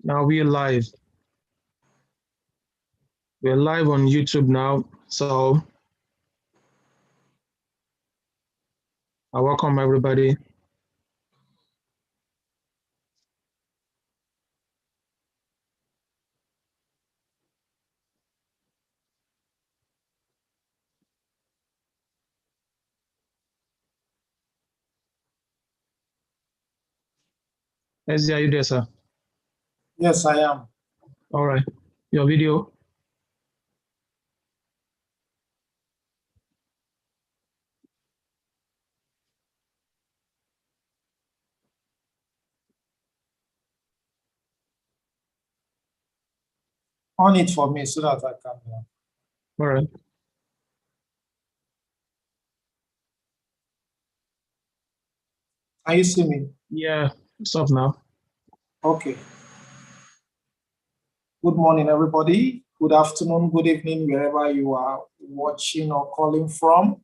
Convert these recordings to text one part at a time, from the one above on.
Now we are live. We're live on YouTube now. So I welcome everybody. Ezzy, are you there, sir? Yes, I am. All right. Your video. On it for me so that I can. All right. Can you see me? Yeah, it's up now. Okay. Good morning, everybody. Good afternoon, good evening, wherever you are watching or calling from.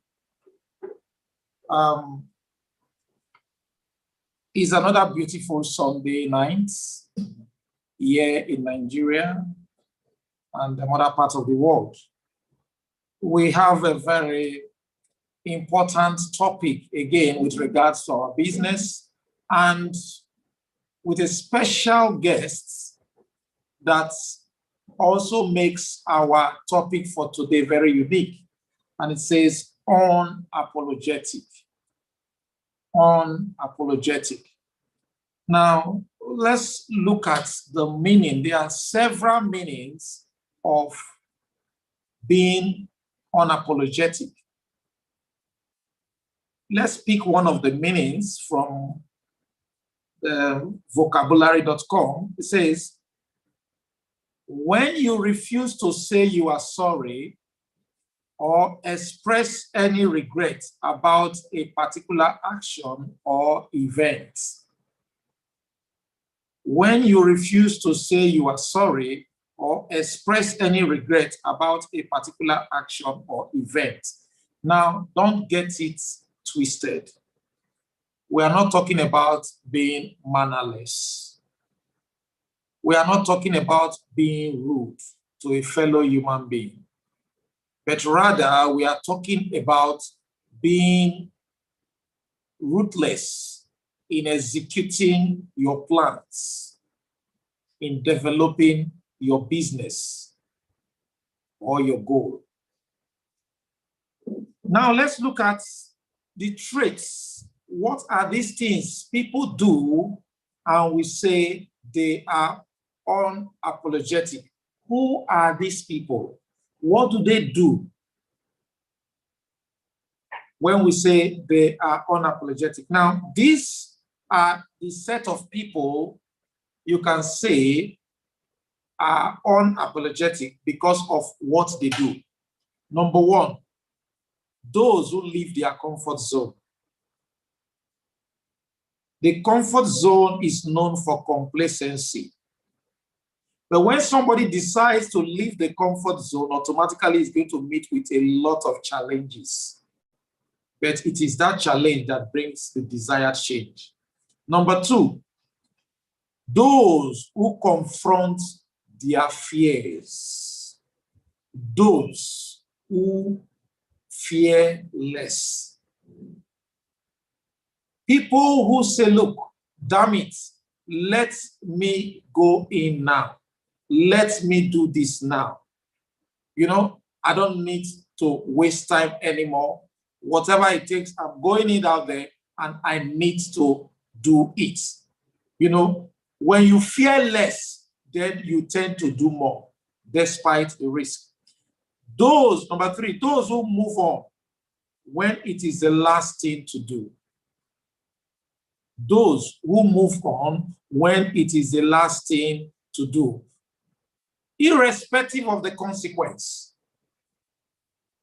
It's another beautiful Sunday night here in Nigeria and other parts of the world. We have a very important topic again with regards to our business and with a special guest that also makes our topic for today very unique. And it says unapologetic. Unapologetic. Now, let's look at the meaning. There are several meanings of being unapologetic. Let's pick one of the meanings from the vocabulary.com. It says, when you refuse to say you are sorry or express any regret about a particular action or event. When you refuse to say you are sorry or express any regret about a particular action or event. Now, don't get it twisted. We are not talking about being mannerless. We are not talking about being rude to a fellow human being, but rather we are talking about being ruthless in executing your plans, in developing your business or your goal. Now let's look at the traits. What are these things people do and we say they are unapologetic? Who are these people? What do they do when we say they are unapologetic? Now, these are the set of people you can say are unapologetic because of what they do. Number one, those who leave their comfort zone. The comfort zone is known for complacency. But when somebody decides to leave the comfort zone, automatically is going to meet with a lot of challenges. But it is that challenge that brings the desired change. Number two, those who confront their fears. Those who fear less. People who say, look, damn it, let me go in now. Let me do this now. You know, I don't need to waste time anymore. Whatever it takes, I'm going in out there and I need to do it. You know, when you fear less, then you tend to do more despite the risk. Those, number three, those who move on when it is the last thing to do. Those who move on when it is the last thing to do. Irrespective of the consequence,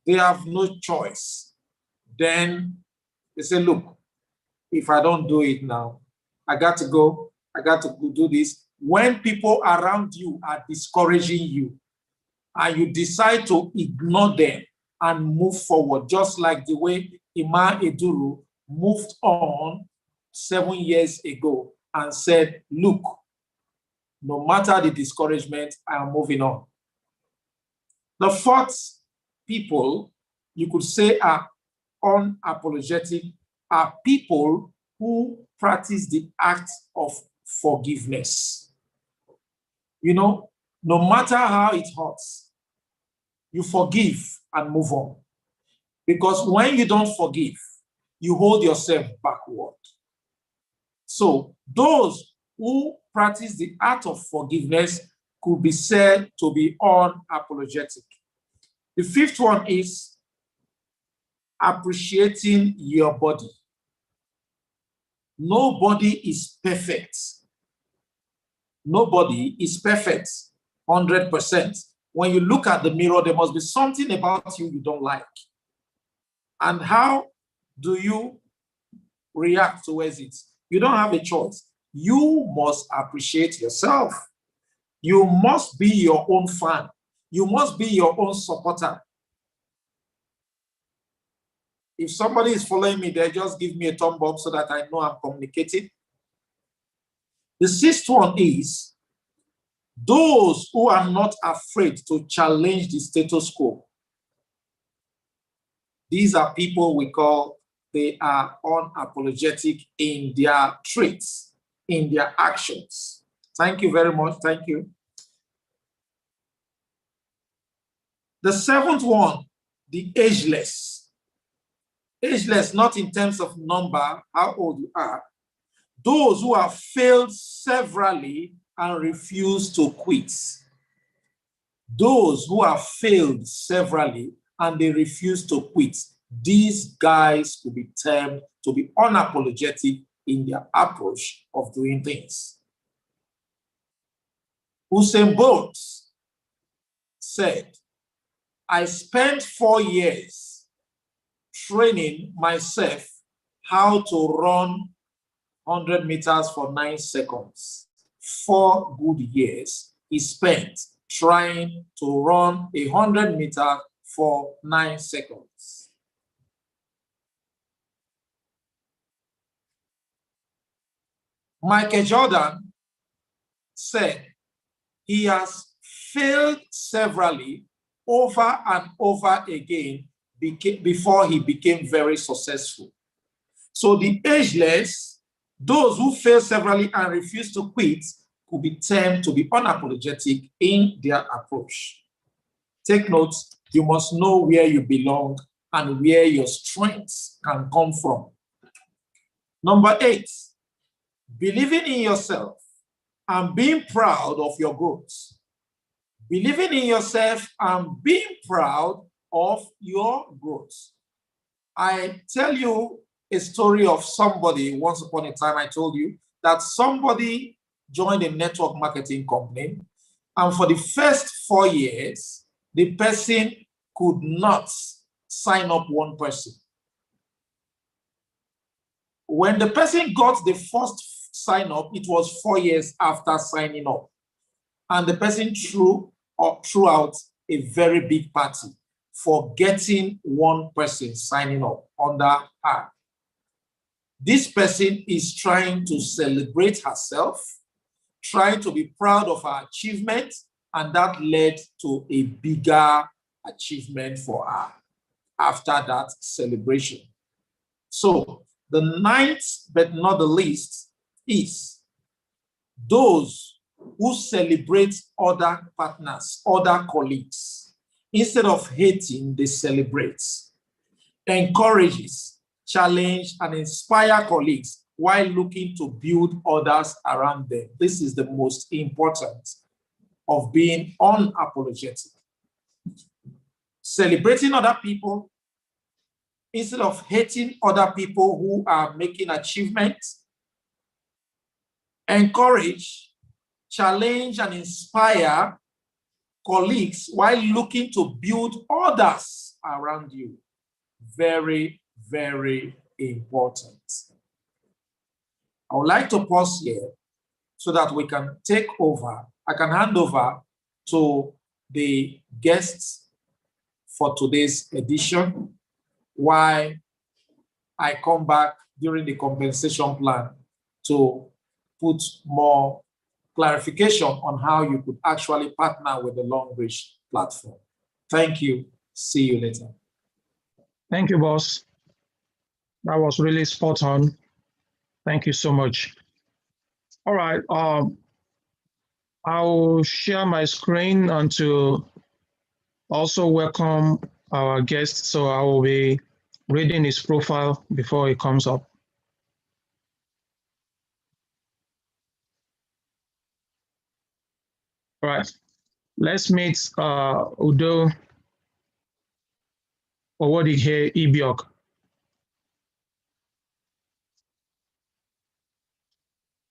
they have no choice. Then they say, look, if I don't do it now, I got to go, I got to do this. When people around you are discouraging you and you decide to ignore them and move forward, just like the way Ima Eduru moved on 7 years ago and said, look, No matter the discouragement, I am moving on. The fourth people you could say are unapologetic are people who practice the act of forgiveness. You know, no matter how it hurts, you forgive and move on. Because when you don't forgive, you hold yourself backward. So those who practice the art of forgiveness could be said to be unapologetic. The fifth one is appreciating your body. Nobody is perfect. Nobody is perfect, 100%. When you look at the mirror, there must be something about you don't like. And how do you react towards it? You don't have a choice. You must appreciate yourself. You must be your own fan. You must be your own supporter. If somebody is following me there, just give me a thumb up so that I know I'm communicating. The sixth one is those who are not afraid to challenge the status quo. These are people we call, they are unapologetic in their traits, in their actions. Thank you very much. Thank you. The seventh one, the ageless. Ageless, not in terms of number, how old you are. Those who have failed severally and refuse to quit. Those who have failed severally and they refuse to quit. These guys could be termed to be unapologetic in their approach of doing things. Usain Bolt said, I spent 4 years training myself how to run 100 meters for 9 seconds. 4 good years he spent trying to run 100 meters for 9 seconds. Michael Jordan said he has failed severally over and over again before he became very successful. So the ageless, those who fail severally and refuse to quit, could be termed to be unapologetic in their approach. Take note, you must know where you belong and where your strengths can come from. Number 8, believing in yourself and being proud of your growth. Believing in yourself and being proud of your growth. I tell you a story of somebody, once upon a time I told you that somebody joined a network marketing company, and for the first 4 years, the person could not sign up one person. When the person got the first sign up, it was 4 years after signing up. And the person threw out a very big party for getting one person signing up under her. This person is trying to celebrate herself, trying to be proud of her achievement, and that led to a bigger achievement for her after that celebration. So the ninth, but not the least, is those who celebrate other partners, other colleagues. Instead of hating, they celebrate. Encourages, challenge, and inspire colleagues while looking to build others around them. This is the most important of being unapologetic. Celebrating other people instead of hating other people who are making achievements. Encourage, challenge, and inspire colleagues while looking to build others around you. Very, very important. I would like to pause here so that we can take over. I can hand over to the guests for today's edition while I come back during the compensation plan to put more clarification on how you could actually partner with the Longbridge platform. Thank you. See you later. Thank you, boss. That was really spot on. Thank you so much. All right. I'll share my screen and to also welcome our guest. So I will be reading his profile before it comes up. All right. Let's meet Udo Owodihe Ibiok.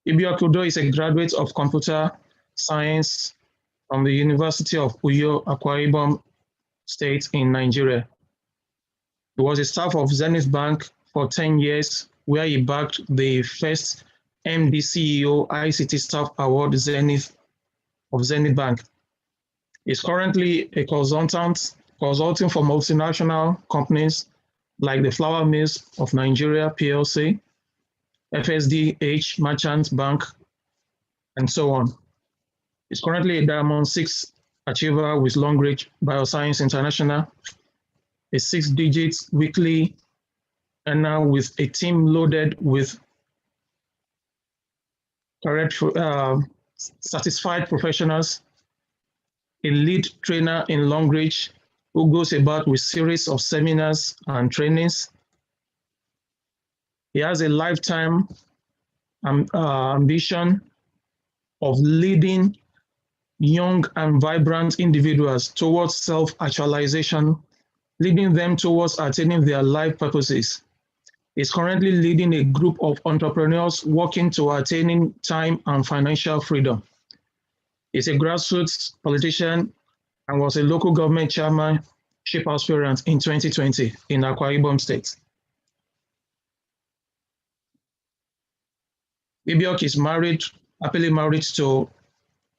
Ibiok Udo is a graduate of computer science from the University of Uyo, Akwa Ibom State in Nigeria. He was a staff of Zenith Bank for 10 years, where he backed the first MD-CEO ICT Staff Award of Zenith Bank. He's currently a consultant consulting for multinational companies like the Flour Mills of Nigeria PLC, FSDH Merchant Bank, and so on. He's currently a Diamond 6 achiever with Longbridge Bioscience International, a 6-digit weekly earner with a team loaded with satisfied professionals, a lead trainer in Longbridge who goes about with series of seminars and trainings. He has a lifetime ambition of leading young and vibrant individuals towards self-actualization, leading them towards attaining their life purposes. He's currently leading a group of entrepreneurs working to attaining time and financial freedom. He's a grassroots politician and was a local government chairmanship aspirant in 2020 in Akwa Ibom State. Ibiok is happily married to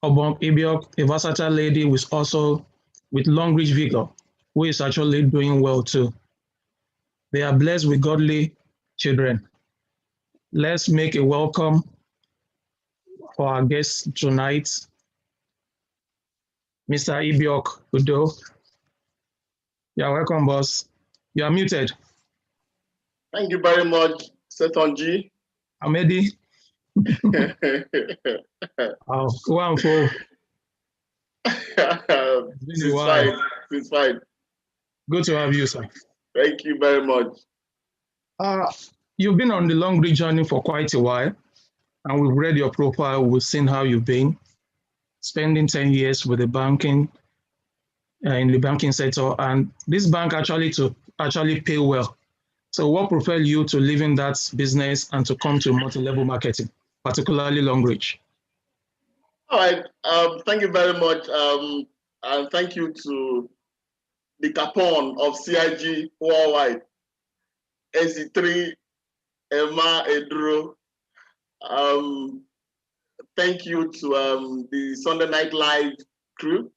Obong Ibiok, a versatile lady who is also with Longbridge Vigor, who is actually doing well too. They are blessed with godly children. Let's make a welcome for our guest tonight, Mr. Ibiok Udo. You're welcome, boss. You are muted. Thank you very much, Setonji. Amedi. Oh, wonderful. It's fine. Good to have you, sir. Thank you very much. You've been on the Longbridge journey for quite a while, and we've read your profile. We've seen how you've been spending 10 years with the banking in the banking sector, and this bank actually pay well. So what propelled you to leaving that business and to come to multi-level marketing, particularly Longbridge? All right. Thank you very much. And thank you to the Capone of CIG Worldwide, SC3, Emma, Edro. Thank you to the Sunday Night Live crew.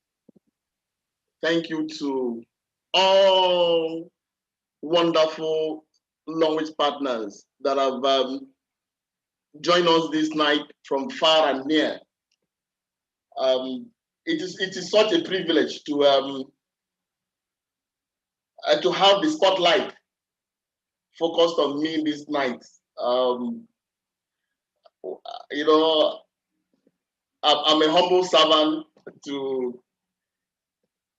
Thank you to all wonderful Longbridge partners that have joined us this night from far and near. It is such a privilege to have the spotlight focused on me this night. You know, I'm a humble servant to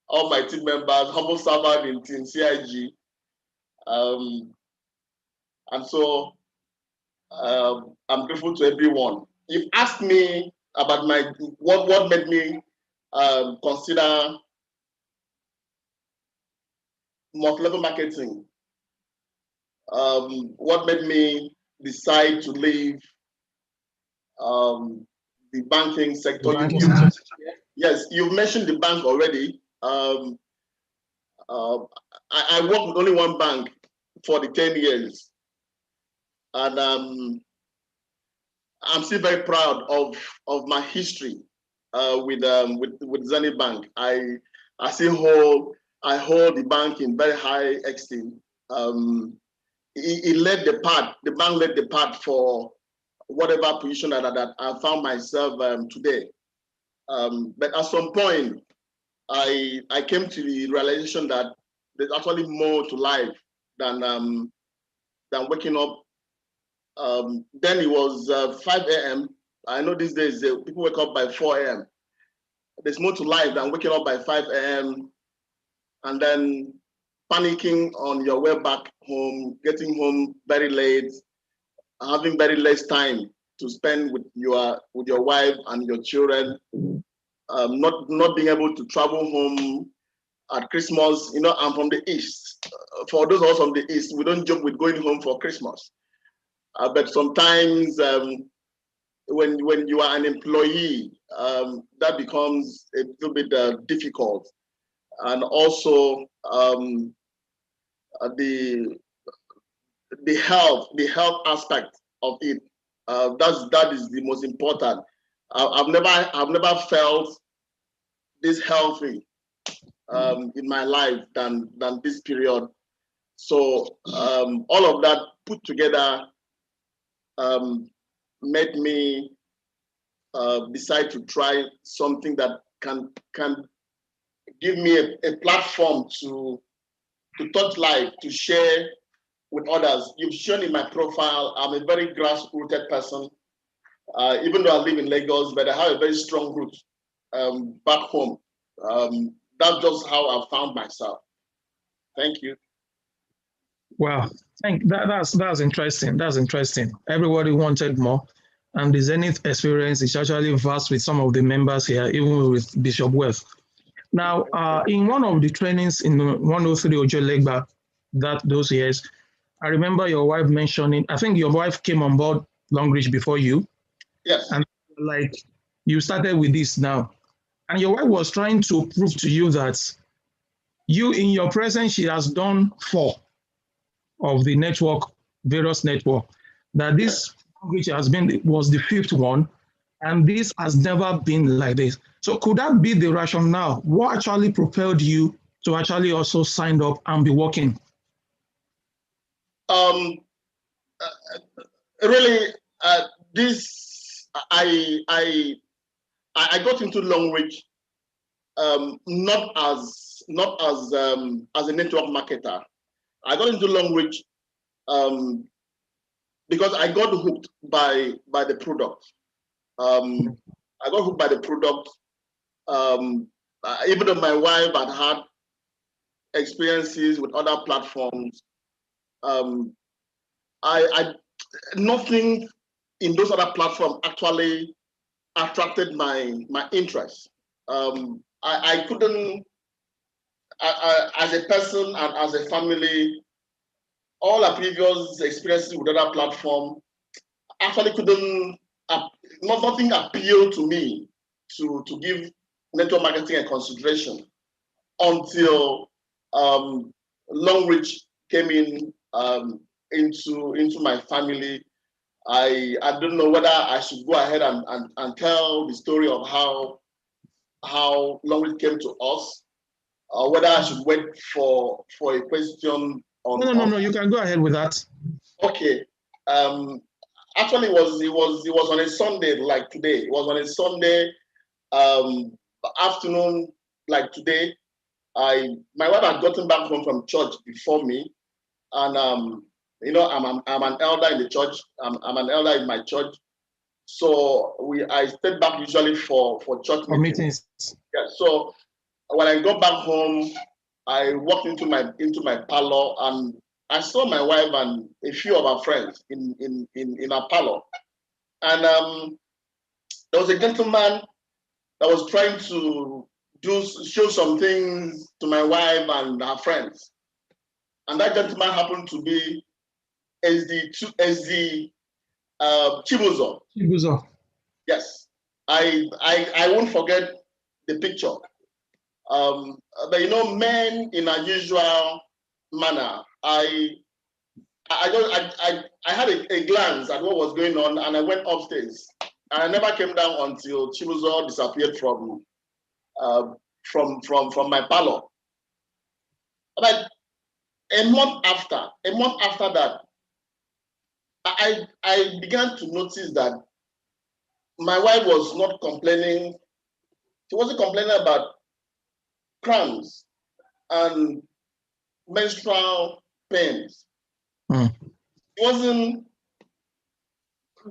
all my team members, humble servant in Team CIG. And so I'm grateful to everyone. You've asked me about what made me consider multi-level marketing. What made me decide to leave the banking sector? Yes, you've mentioned the bank already. I worked with only one bank for the 10 years. And I'm still very proud of my history with Zenith Bank. I hold the bank in very high esteem. The bank led the path for whatever position that I found myself today. But at some point, I came to the realization that there's actually more to life than waking up. Then it was 5 a.m. I know these days people wake up by 4 a.m. There's more to life than waking up by 5 a.m. and then panicking on your way back home, getting home very late, having very less time to spend with your wife and your children, not being able to travel home at Christmas. You know, I'm from the East. For those of us from the East, we don't joke with going home for Christmas. But sometimes when you are an employee, that becomes a little bit difficult. And also the health aspect of it. That is the most important. I've never felt this healthy in my life than this period. So all of that put together made me decide to try something that can give me a platform to touch life, to share with others. You've shown in my profile, I'm a very grassrooted person. Even though I live in Lagos, but I have a very strong root back home. That's just how I found myself. Thank you. Wow, that's interesting. That's interesting. Everybody wanted more, and the Zenith experience is actually vast with some of the members here, even with Bishop Worth. Now, in one of the trainings in 103 Ojo Legba, those years, I remember your wife mentioning, I think your wife came on board Longreach before you. Yes. And like, you started with this now. And your wife was trying to prove to you that you, in your presence, she has done 4 of the network, various network, that this Longreach was the 5th one, and this has never been like this. So could that be the rationale? What actually propelled you to actually also sign up and be working? Really, this I got into Longreach not as a network marketer. I got into Longreach because I got hooked by the product. I got hooked by the product. Even though my wife had experiences with other platforms, I nothing in those other platforms actually attracted my interest. I couldn't, as a person and as a family, all our previous experiences with other platforms actually couldn't, nothing appealed to me to give network marketing a consideration until Longreach came in into my family. I don't know whether I should go ahead and tell the story of how Longreach came to us, or whether I should wait for a question on. No, you can go ahead with that. Okay. Actually, it was on a Sunday like today. It was on a Sunday afternoon like today. My wife had gotten back home from church before me, and you know, I'm an elder in the church. I'm an elder in my church, so I stayed back usually for church meetings. Yeah. So when I got back home, I walked into my parlor and I saw my wife and a few of her friends in our parlor, and there was a gentleman that was trying to show some things to my wife and her friends, and that gentleman happened to be SD Chibuzo. Chibuzo. Yes, I won't forget the picture. But you know, men in a usual manner, I had a glance at what was going on, and I went upstairs, and I never came down until Chibuzo disappeared from my parlor. But a month after that, I began to notice that my wife was not complaining. She wasn't complaining about cramps and menstrual pains. Mm. It wasn't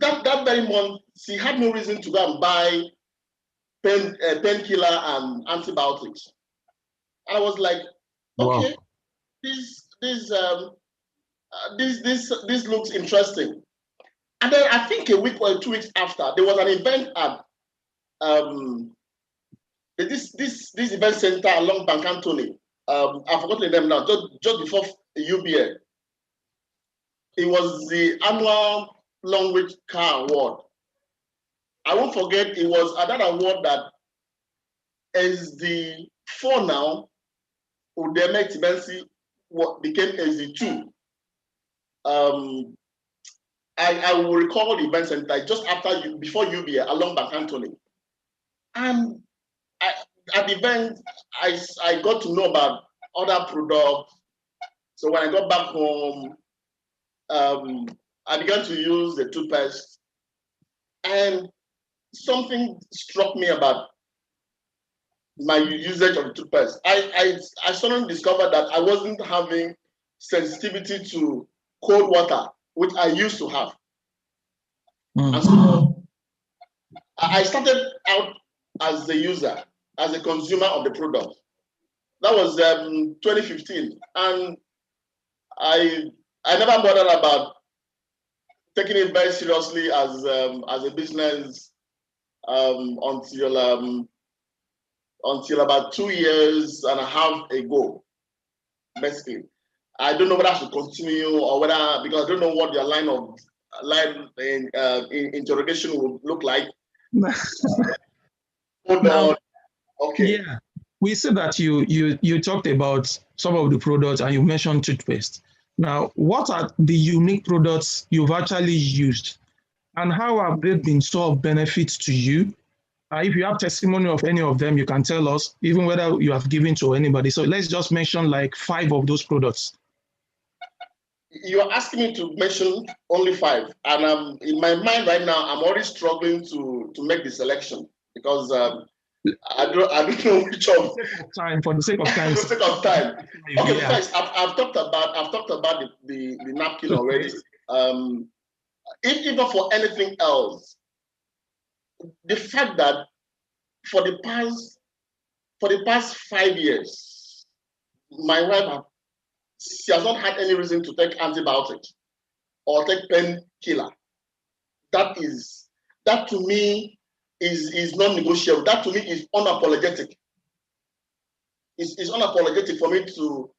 that very month. She had no reason to go and buy painkiller and antibiotics. I was like, okay, Wow. this looks interesting. And then I think a week or 2 weeks after, there was an event at this event center along Bank Anthony. I've forgotten the name now. Just before UBA, it was the annual Long Reach Car Award. I won't forget. It was at that award that SD4 now, Udeme Tibensi became SD2. I will recall the event center just before UBA along Bank Anthony. And at the event, I got to know about other products. So when I got back home, I began to use the toothpaste, and something struck me about my usage of the toothpaste. I suddenly discovered that I wasn't having sensitivity to cold water, which I used to have. Mm. And so I started out as a user, as a consumer of the product. That was 2015, and I never bothered about taking it very seriously as a business until about 2.5 years ago. Basically, I don't know whether I should continue or whether, because I don't know what your line in interrogation would look like. Hold Now, on. Okay. yeah, we said that you talked about some of the products and you mentioned toothpaste. Now, what are the unique products you've actually used, and how have they been so of benefit to you? If you have testimony of any of them, you can tell us, even whether you have given to anybody. So let's just mention like 5 of those products. You're asking me to mention only 5, and in my mind right now, I'm already struggling to make the selection because I don't know which of. For the sake of time. For the sake of time. Okay, Yeah. first, I've talked about the napkin already. If not for anything else, the fact that for the past 5 years, my wife she has not had any reason to take antibiotics or take painkiller. That to me is non-negotiable. That to me is unapologetic. It's unapologetic for me to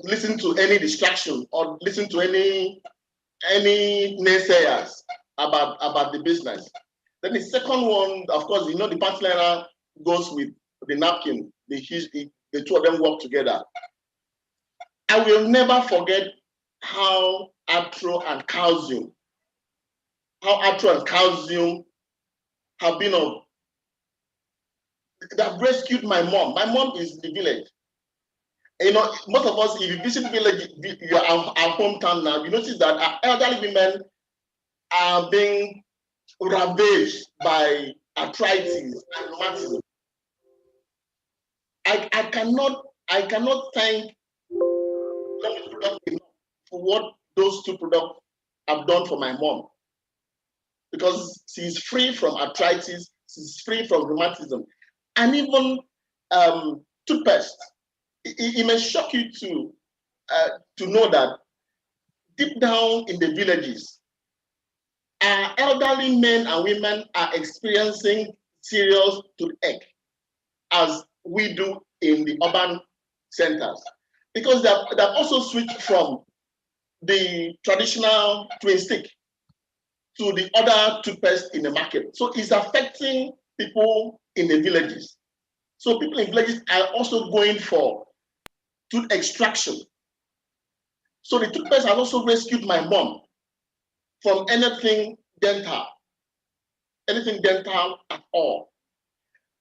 listen to any distraction or listen to any naysayers about the business. Then the second one, of course, the partner goes with the napkin. The two of them work together. I will never forget how Atro and Calcium have been that rescued my mom. My mom is in the village. Most of us, if you visit village, our hometown now, you notice that our elderly women are being ravaged by arthritis and rheumatism. I cannot thank for what those 2 products have done for my mom, because she's free from arthritis, she's free from rheumatism, and even toothpaste. It may shock you to know that deep down in the villages, our elderly men and women are experiencing serious toothache as we do in the urban centers, because they've also switched from the traditional twin stick to the other toothpaste in the market. So it's affecting people in the villages. So people in villages are also going for tooth extraction. So the toothpaste has also rescued my mom from anything dental at all.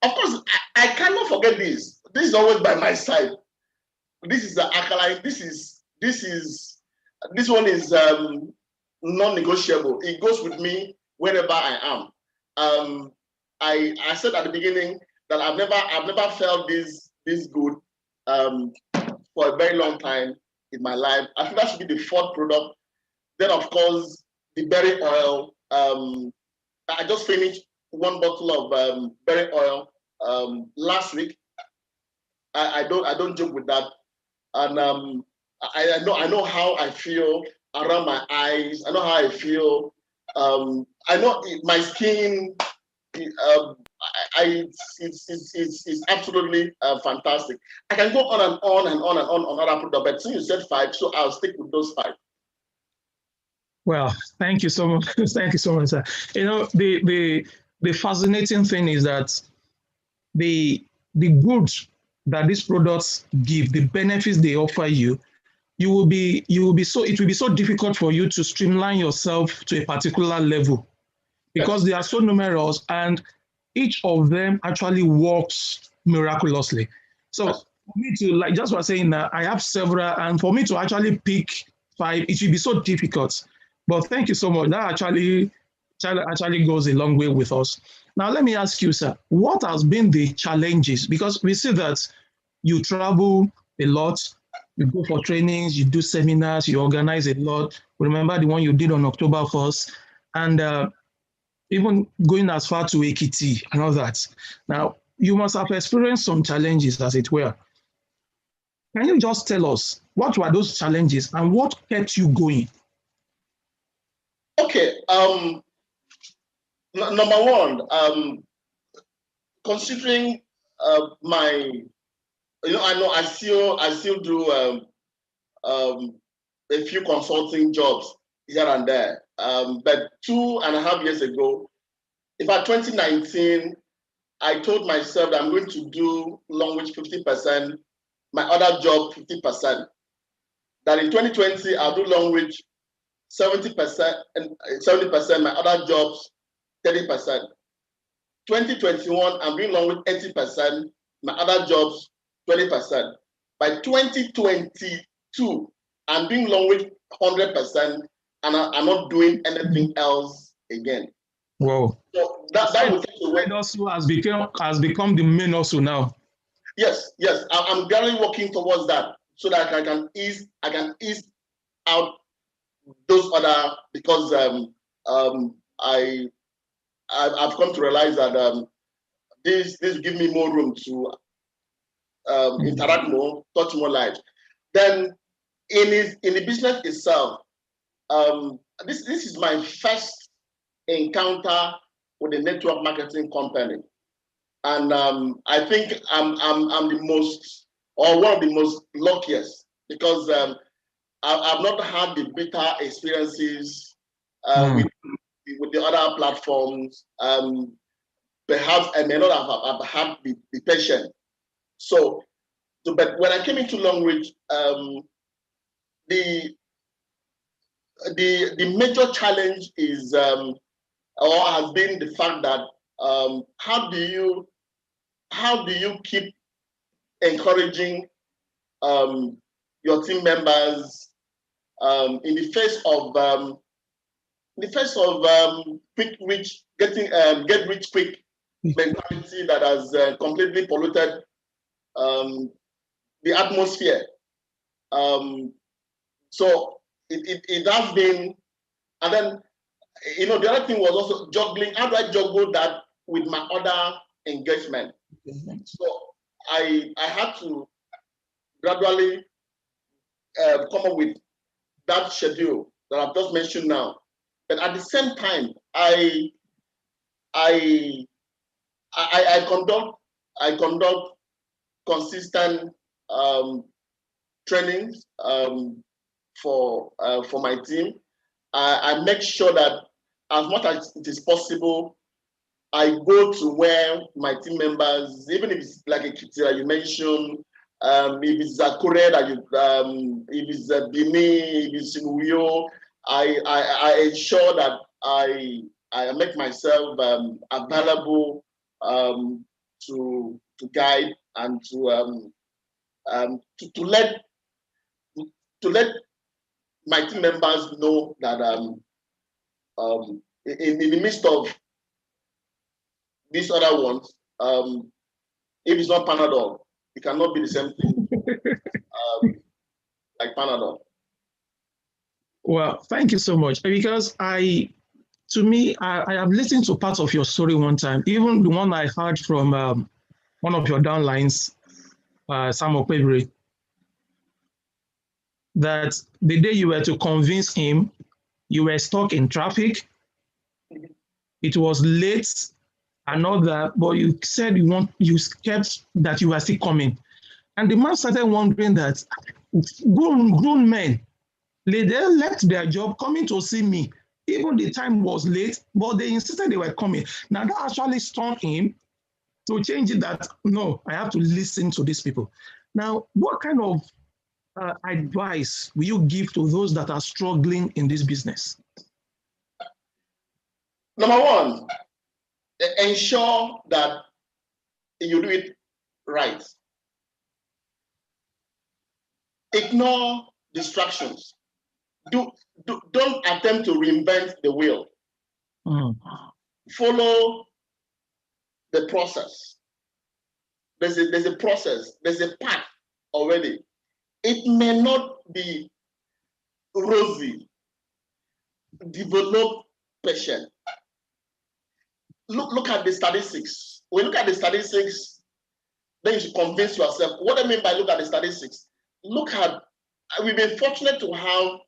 Of course, I cannot forget this. This is always by my side. This is the alkaline. This one is non-negotiable. It goes with me wherever I am. I said at the beginning that I've never felt this good for a very long time in my life. I think that should be the fourth product. Then of course the berry oil. I just finished one bottle of berry oil last week. I don't joke with that, and I know how I feel around my eyes. I know how I feel. I know my skin. It's absolutely fantastic. I can go on and on and on and on other products, but since you said 5, so I'll stick with those 5. Well, thank you so much. Thank you so much, sir. You know, the fascinating thing is that the good that these products give, the benefits they offer you, it will be so difficult for you to streamline yourself to a particular level because they are so numerous and each of them actually works miraculously. So for me to, like just was saying, I have several, and for me to actually pick 5, it will be so difficult. But thank you so much. That actually goes a long way with us. Now, let me ask you, sir, what has been the challenges? Because we see that you travel a lot, you go for trainings, you do seminars, you organize a lot. Remember the one you did on October 1st, and even going as far to Ekiti and all that. Now, you must have experienced some challenges, as it were. Can you just tell us what were those challenges and what kept you going? Okay. Number one, considering my, I know I still do a few consulting jobs here and there. But 2.5 years ago, in fact, 2019, I told myself that I'm going to do language 50%, my other job 50%. That in 2020, I'll do language 70% and 70%, my other jobs 30%. 2021, I'm doing language 80%, my other jobs 20%. By 2022, I'm doing language 100%, and I'm not doing anything else again. Wow. So that will take away. Also has become the main also now. Yes. I'm really working towards that so that I can ease out those other, because I've come to realize that this give me more room to interact more, touch more lives. Then in the business itself, this is my first encounter with a network marketing company, and I think I'm the most, or one of the most luckiest, because I've not had the bitter experiences with the other platforms. Perhaps I may not have had the patience. So, but when I came into language, the major challenge is or has been the fact that how do you keep encouraging your team members in the face of quick rich, get rich quick mentality that has completely polluted the atmosphere. So it has been, and then the other thing was also juggling. How do I juggle that with my other engagement? So I had to gradually come up with that schedule that I've just mentioned now. But at the same time, I conduct consistent trainings for my team. I make sure that as much as it is possible, I go to where my team members, even if it's like a Kitira you mentioned, if it's a Korea that if it's a Bini, if it's in Uyo, I ensure that I make myself available to guide and to let my team members know that in the midst of these other ones, if it's not Panadol, it cannot be the same thing like Panadol. Well, thank you so much. Because I have listened to parts of your story one time, even the one I heard from one of your downlines, Sam Okpebere, that the day you were to convince him, you were stuck in traffic, it was late and all that, but you said you kept that you were still coming. And the man started wondering that grown men, they left their job coming to see me. Even the time was late, but they insisted they were coming. Now that actually stunned him to change it that, no, I have to listen to these people. Now, what kind of advice will you give to those that are struggling in this business? Number one, ensure that you do it right. Ignore distractions. Don't attempt to reinvent the wheel. Follow the process. There's a process, there's a path already. It may not be rosy. Develop patience. Look at the statistics. When you look at the statistics, then you should convince yourself. What I mean by look at the statistics, we've been fortunate to have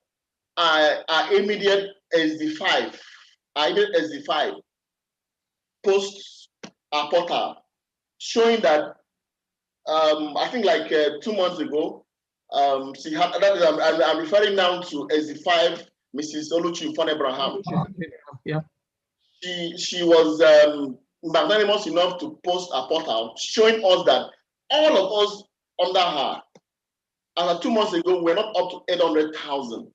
our immediate SD5, post our portal, showing that I think like 2 months ago, she had that. I'm referring now to SD5, Mrs. Oluchi Mfon Abraham. Yeah. She was magnanimous enough to post a portal showing us that all of us under her, as of 2 months ago, we're not up to 800,000.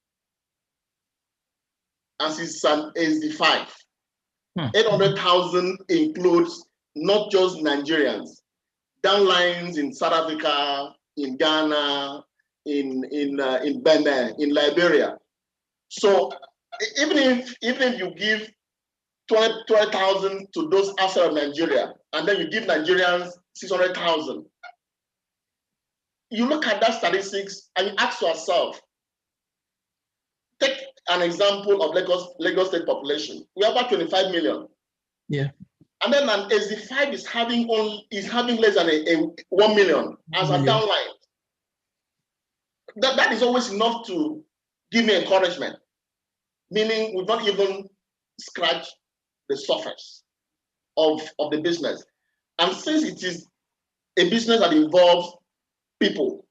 And she's an SD5. 800,000 includes not just Nigerians, downlines in South Africa, in Ghana, in Benin, in Liberia. So even if you give 20,000 to those outside of Nigeria, and then you give Nigerians 600,000, you look at that statistics and you ask yourself, take an example of Lagos State population. We have about 25 million. Yeah. And then an SD5 is having less than 1 million as a downline. That is always enough to give me encouragement, meaning we've not even scratched the surface of the business. And since it is a business that involves people,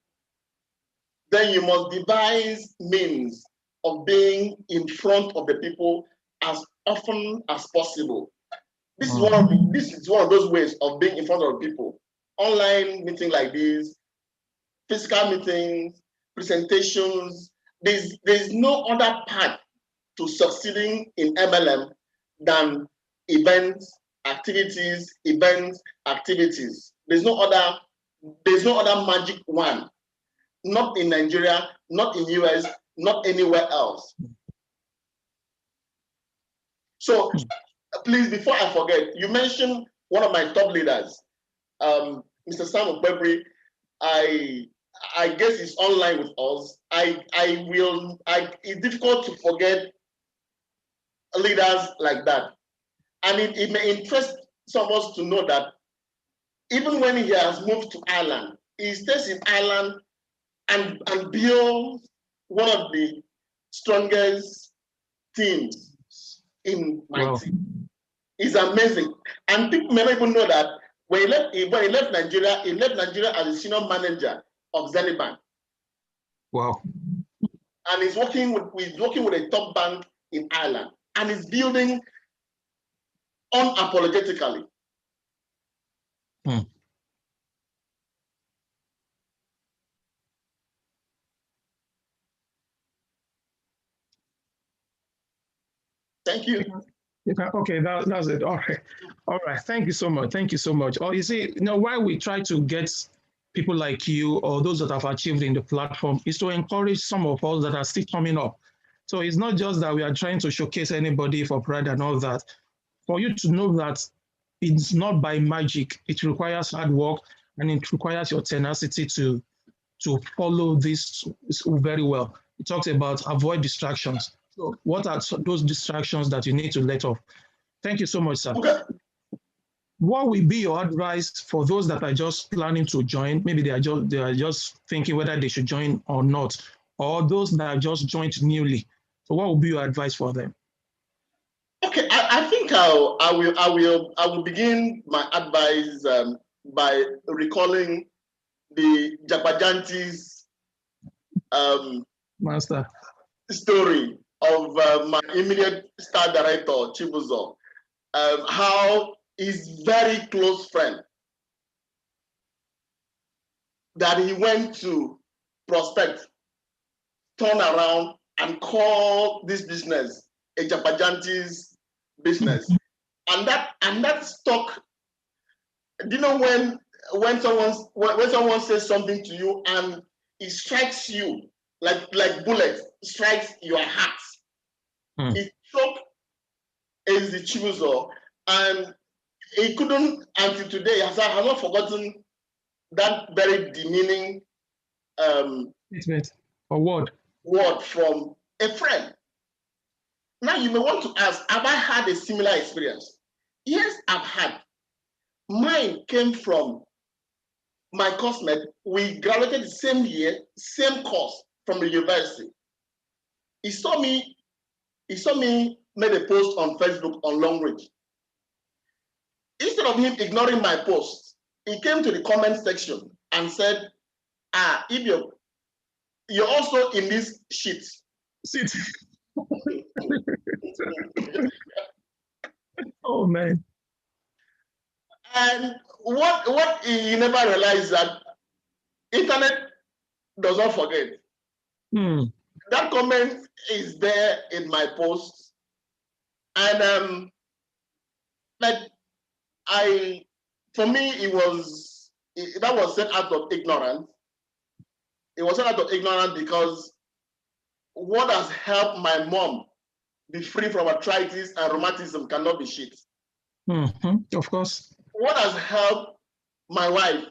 then you must devise means of being in front of the people as often as possible. This is one of those ways of being in front of people. Online meeting like this, physical meetings, presentations. There's no other path to succeeding in MLM than events, activities. There's no other magic one. Not in Nigeria, not in US, not anywhere else. So please, before I forget, you mentioned one of my top leaders, Mr. Sam Okpebere. I guess he's online with us. It's difficult to forget leaders like that. And it may interest some of us to know that even when he has moved to Ireland, he stays in Ireland and builds one of the strongest teams in my team. It's amazing. And people may not even know that when he left Nigeria, as a senior manager of Zenith Bank. Wow. And he's working with a top bank in Ireland. And he's building unapologetically. Thank you. Okay, that's it. All right. Thank you so much. Oh, you see, why we try to get people like you or those that have achieved in the platform is to encourage some of us that are still coming up So it's not just that we are trying to showcase anybody for pride and all that. For you to know that it's not by magic, it requires hard work and it requires your tenacity to follow this very well. It talks about avoid distractions. So what are those distractions that you need to let off? Thank you so much, sir. Okay. What will be your advice for those that are just planning to join? Maybe they are just thinking whether they should join or not, or those that are just joined newly. So what will be your advice for them? Okay, I think I will begin my advice by recalling the Japajanti's Master. story of my immediate star director Chibuzo, how his very close friend that he went to prospect, turn around and call this business a Japajanti's business, and that stuck. Do you know when someone says something to you and it strikes you like bullets strikes your heart? It struck is the Chibuzo, and he couldn't until today. I have not forgotten that very demeaning Statement or word from a friend. Now you may want to ask, have I had a similar experience? Yes, I've had. Mine came from my coursemate. We graduated the same year, same course from the university. He saw me made a post on Facebook on Long Ridge. Instead of him ignoring my post, he came to the comment section and said, idiot, you're also in this shit. Sit. Oh man. And what he never realized that internet does not forget. That comment is there in my post, and for me that was said out of ignorance. It was said out of ignorance because what has helped my mom be free from arthritis and rheumatism cannot be shit. Of course. What has helped my wife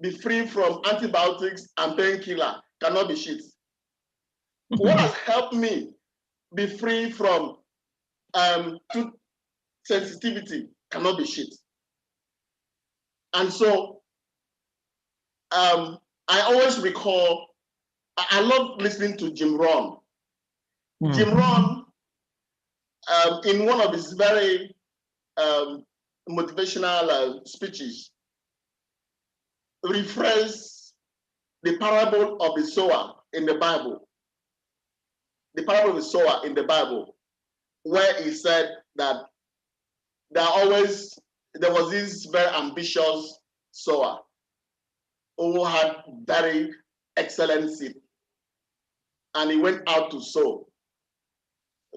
be free from antibiotics and painkiller cannot be shit. What has helped me be free from tooth sensitivity cannot be shit. And so I always recall, I love listening to Jim Rohn. Jim Rohn, in one of his very motivational speeches, refers the parable of the sower in the Bible. The parable of the sower in the Bible, where he said that there was this very ambitious sower who had very excellent seed, and he went out to sow.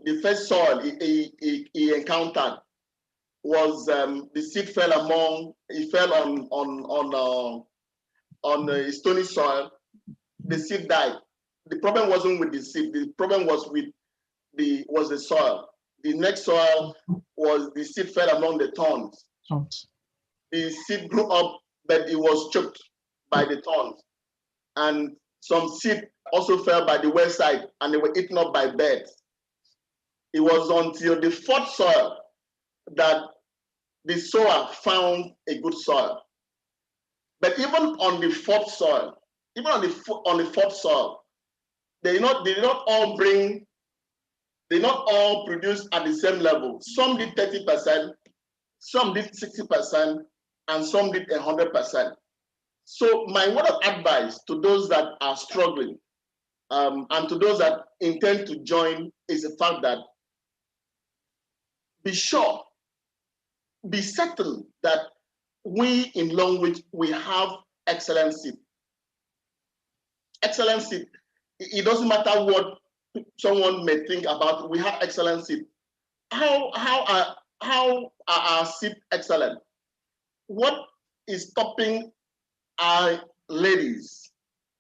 The first soil he encountered was the seed fell on a stony soil. The seed died. The problem wasn't with the seed. The problem was with the soil. The next soil was the seed fell among the thorns. The seed grew up, but it was choked by the thorns. And some seed also fell by the wayside, and they were eaten up by birds. It was until the fourth soil that the sower found a good soil. But even on the fourth soil, they did not all produce at the same level. Some did 30%, some did 60%, and some did 100%. So my word of advice to those that are struggling and to those that intend to join is the fact that be sure, be certain that we in Long Ridge, we have excellent seed. Excellent seed. It doesn't matter what someone may think about it, we have excellent seed. How are our seed excellent? What is stopping our ladies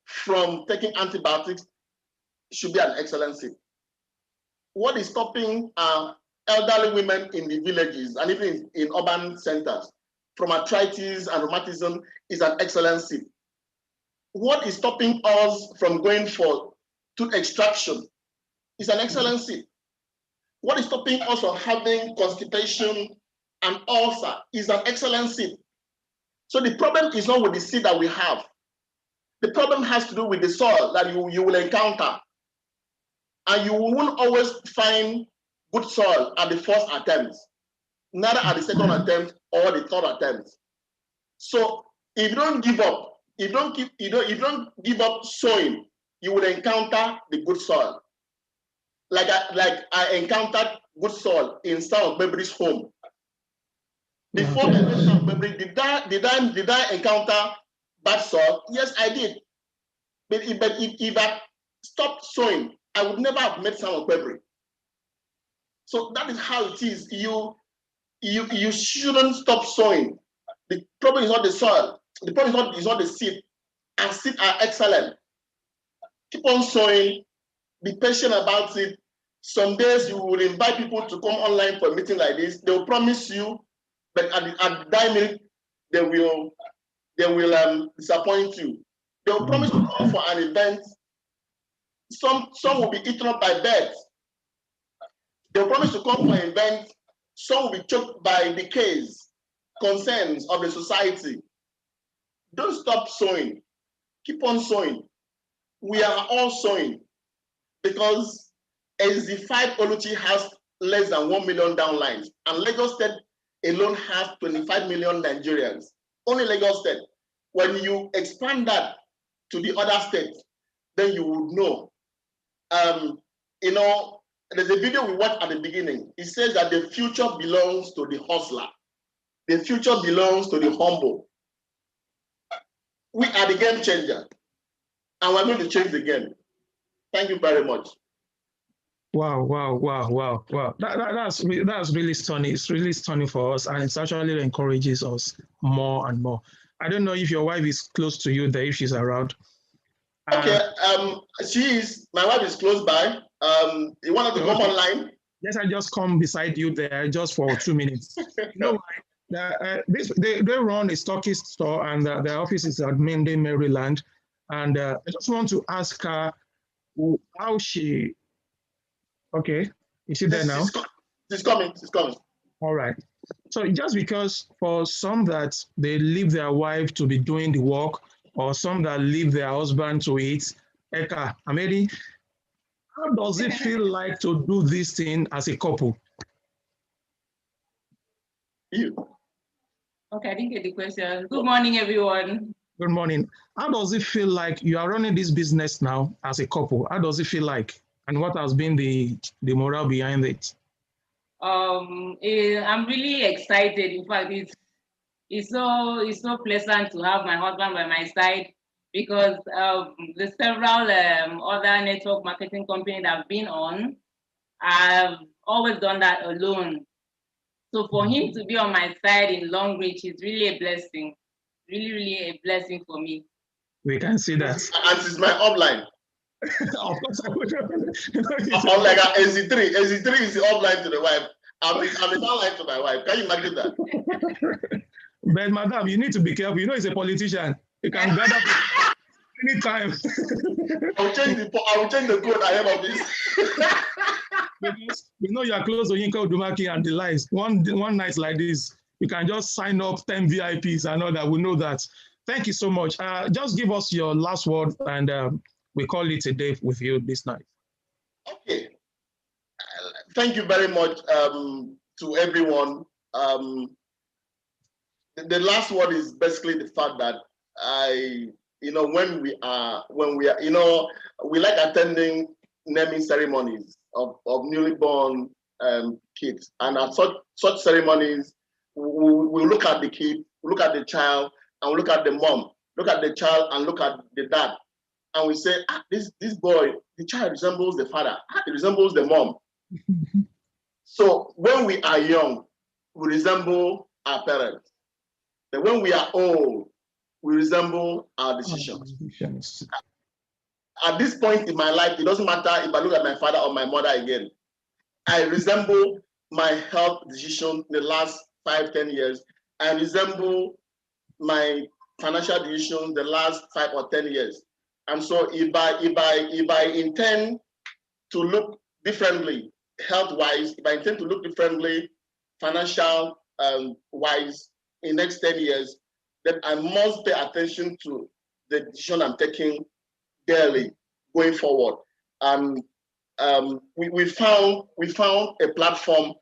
from taking antibiotics should be an excellent seed. what is stopping elderly women in the villages and even in urban centers from arthritis and rheumatism is an excellent seed. What is stopping us from going for tooth extraction is an excellent seed. What is stopping us from having constipation and ulcer is an excellent seed. So the problem is not with the seed that we have. The problem has to do with the soil that you will encounter. And you won't always find good soil at the first attempt, neither at the second attempt or the third attempt. So if you don't give up, if you don't give up sowing, you will encounter the good soil. Like I encountered good soil in South Beverly's home. Before I went to South Beverly, did I encounter bad soil? Yes, I did. But if I stopped sowing, I would never have met South Beverly. So that is how it is. You shouldn't stop sowing. The problem is not the soil. The problem is not the seed. And seeds are excellent. Keep on sowing. Be patient about it. Some days you will invite people to come online for a meeting like this. They will promise you, but at the dying minute, they will disappoint you. They will promise to come for an event. Some will be eaten up by birds. They will promise to come for an event. Some will be choked by decays, concerns of the society. Don't stop sowing. Keep on sowing. We are all sowing because SD5 Oluchi has less than 1 million downlines, and Lagos State alone has 25 million Nigerians. Only Lagos State. When you expand that to the other states, then you would know. There's a video we watched at the beginning. It says that the future belongs to the hustler. The future belongs to the humble. We are the game changer, and we're going to change the game. Thank you very much. Wow. That's really stunning. It's really stunning for us, and it actually encourages us more and more. I don't know if your wife is close to you there, if she's around. Okay, my wife is close by. You wanted to come online? Yes, I just come beside you there just for 2 minutes. You know why? They run a stockist store, and their office is at Mende, Maryland. And I just want to ask her how she. Okay, is she there now? She's coming. All right. So just because for some that they leave their wife to be doing the work, or some that leave their husband to eat, Eka, Amedi, how does it feel like to do this thing as a couple? You. Okay, I didn't get the question. Good morning, everyone. Good morning. How does it feel like you are running this business now as a couple? How does it feel like? And what has been the morale behind it? I'm really excited. In fact, it's so pleasant to have my husband by my side, because the several other network marketing companies that I've been on, I've always done that alone. So for him to be on my side in long reach is really a blessing. Really a blessing for me. We can see that. And it's my upline. Of course, I would. I'm like SZ3. SZ3 is the upline to the wife. I'm a downline to my wife. Can you imagine that? But madam, you need to be careful. You know, he's a politician. You can gather anytime. I will change the code ahead of this. Because you know you are close to Yinka Odumaki and the lies. One night like this, you can just sign up 10 VIPs and all that. We know that. Thank you so much. Just give us your last word, and we call it a day with you this night. Okay. Thank you very much to everyone. The last word is basically the fact that when we are, we like attending naming ceremonies of newly born kids, and at such ceremonies, we look at the kid, we look at the child, and we look at the mom, look at the child, and look at the dad, and we say, this boy, the child resembles the father, it resembles the mom. So when we are young, we resemble our parents. But when we are old, we resemble our decisions. At this point in my life, it doesn't matter if I look at my father or my mother again. I resemble my health decision in the last 5-10 years. I resemble my financial decision the last 5 or 10 years. And so if I intend to look differently, health-wise, if I intend to look differently, financial wise, in the next 10 years, then I must pay attention to the decision I'm taking daily going forward. We found a platform.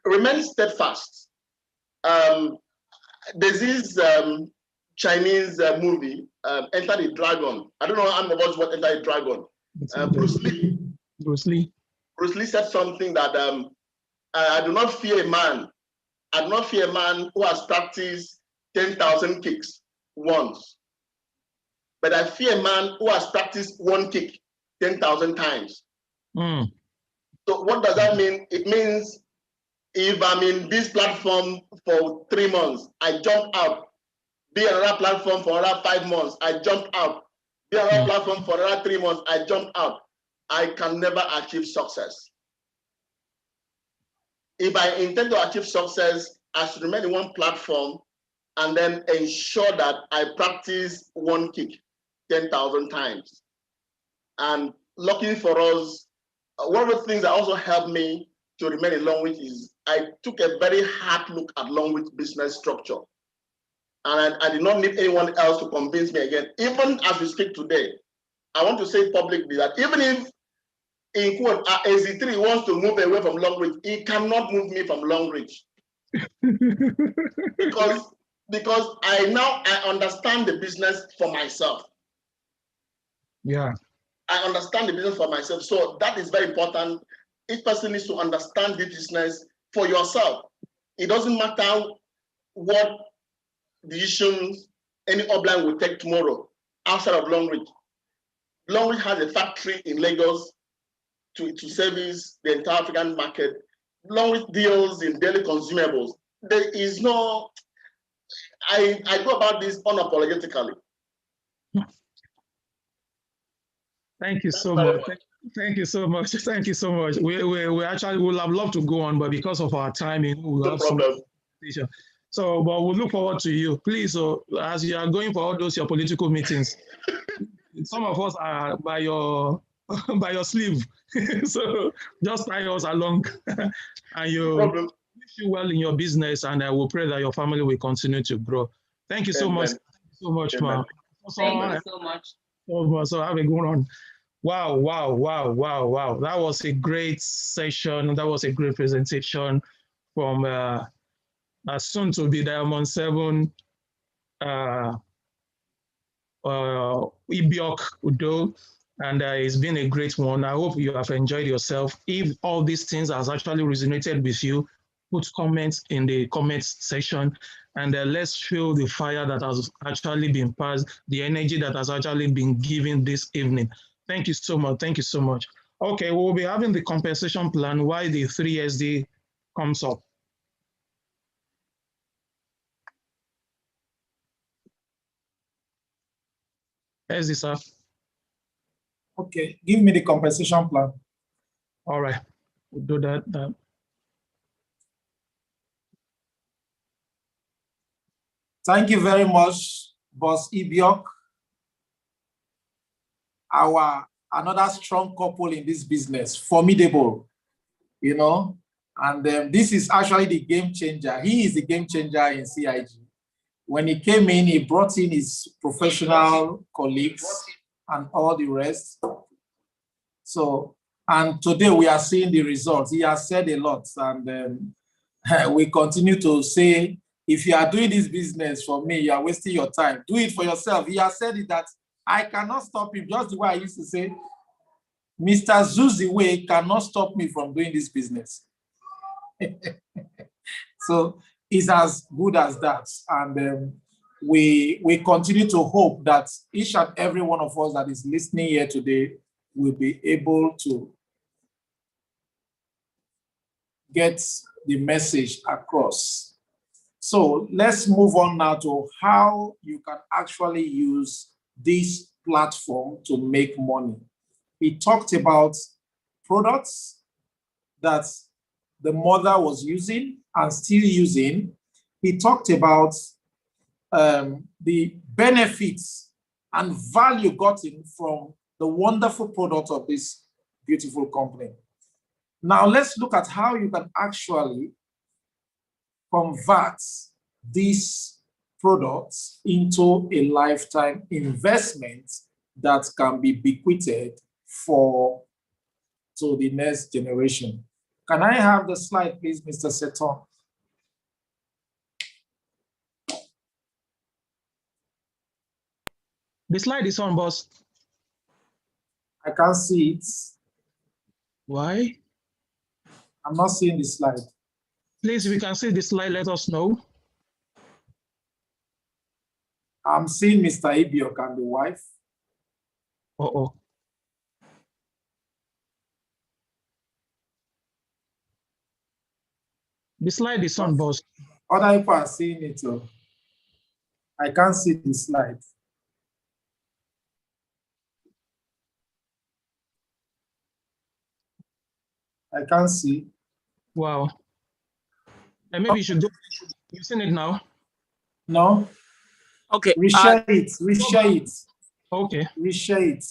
Remain steadfast. There's this Chinese movie, Enter the Dragon. I don't know how many of us watch Enter the Dragon. Bruce Lee. Bruce Lee. Bruce Lee said something that I do not fear a man. I do not fear a man who has practiced 10,000 kicks once. But I fear a man who has practiced one kick 10,000 times. Mm. So what does that mean? It means if I'm in this platform for 3 months, I jump out. Be another platform for another 5 months, I jump out. Be another platform for another 3 months, I jump out. I can never achieve success. If I intend to achieve success, I should remain in one platform and then ensure that I practice one kick 10,000 times. And luckily for us, one of the things that also helped me to remain in Longreach is I took a very hard look at Longreach business structure. And I did not need anyone else to convince me again. Even as we speak today, I want to say publicly that even if, in quote, AZ3 wants to move away from Longreach, he cannot move me from Longreach. because I understand the business for myself. Yeah. I understand the business for myself. So that is very important. Each person needs to understand the business for yourself. It doesn't matter what decisions any upline will take tomorrow outside of Longreach. Longreach has a factory in Lagos to service the entire African market. Longreach deals in daily consumables. There is no, I go about this unapologetically. Thank you so much. Thank you so much. Thank you so much. We actually would have loved to go on, but because of our timing, we'll have some. So, but we'll look forward to you. Please, as you are going for all those your political meetings, some of us are by your sleeve. So just tie us along, and you wish you well in your business, and I will pray that your family will continue to grow. Thank you so much. Thank you so much, ma. Thank you so much. So have a good one. Wow. That was a great session. That was a great presentation from soon to be Diamond 7 Ibiok Udo. And it's been a great one. I hope you have enjoyed yourself. If all these things has actually resonated with you, put comments in the comments section, and let's feel the fire that has actually been passed, the energy that has actually been given this evening. Thank you so much. Thank you so much. Okay, we'll be having the compensation plan while the 3SD comes up. SD, sir. Okay, give me the compensation plan. All right, we'll do that. Thank you very much, Boss Ibiok. Another strong couple in this business, formidable, and this is actually the game changer. He is the game changer in CIG. When he came in, he brought in his professional colleagues and all the rest. So, and today we are seeing the results. He has said a lot, and we continue to say, if you are doing this business for me, you are wasting your time. Do it for yourself. He has said it that I cannot stop him, just the way I used to say, Mr. Zuziwe cannot stop me from doing this business. So it's as good as that. And we continue to hope that each and every one of us that is listening here today will be able to get the message across. So let's move on now to how you can actually use this platform to make money. We talked about products, that the mother was using and still using. He talked about the benefits and value gotten from the wonderful product of this beautiful company. Now let's look at how you can actually convert these products into a lifetime investment that can be bequeathed to the next generation. Can I have the slide, please, Mr. Seton? The slide is on, boss. I can't see it. Why? I'm not seeing the slide. Please, if you can see the slide, let us know. I'm seeing Mr. Ibiok and the wife. Uh-oh. The slide is on, boss. Other people are seeing it. So I can't see the slide. I can't see. Wow. And maybe you should do. You've seen it now. No. Okay. Reshare it. Reshare it. Okay. Reshare it.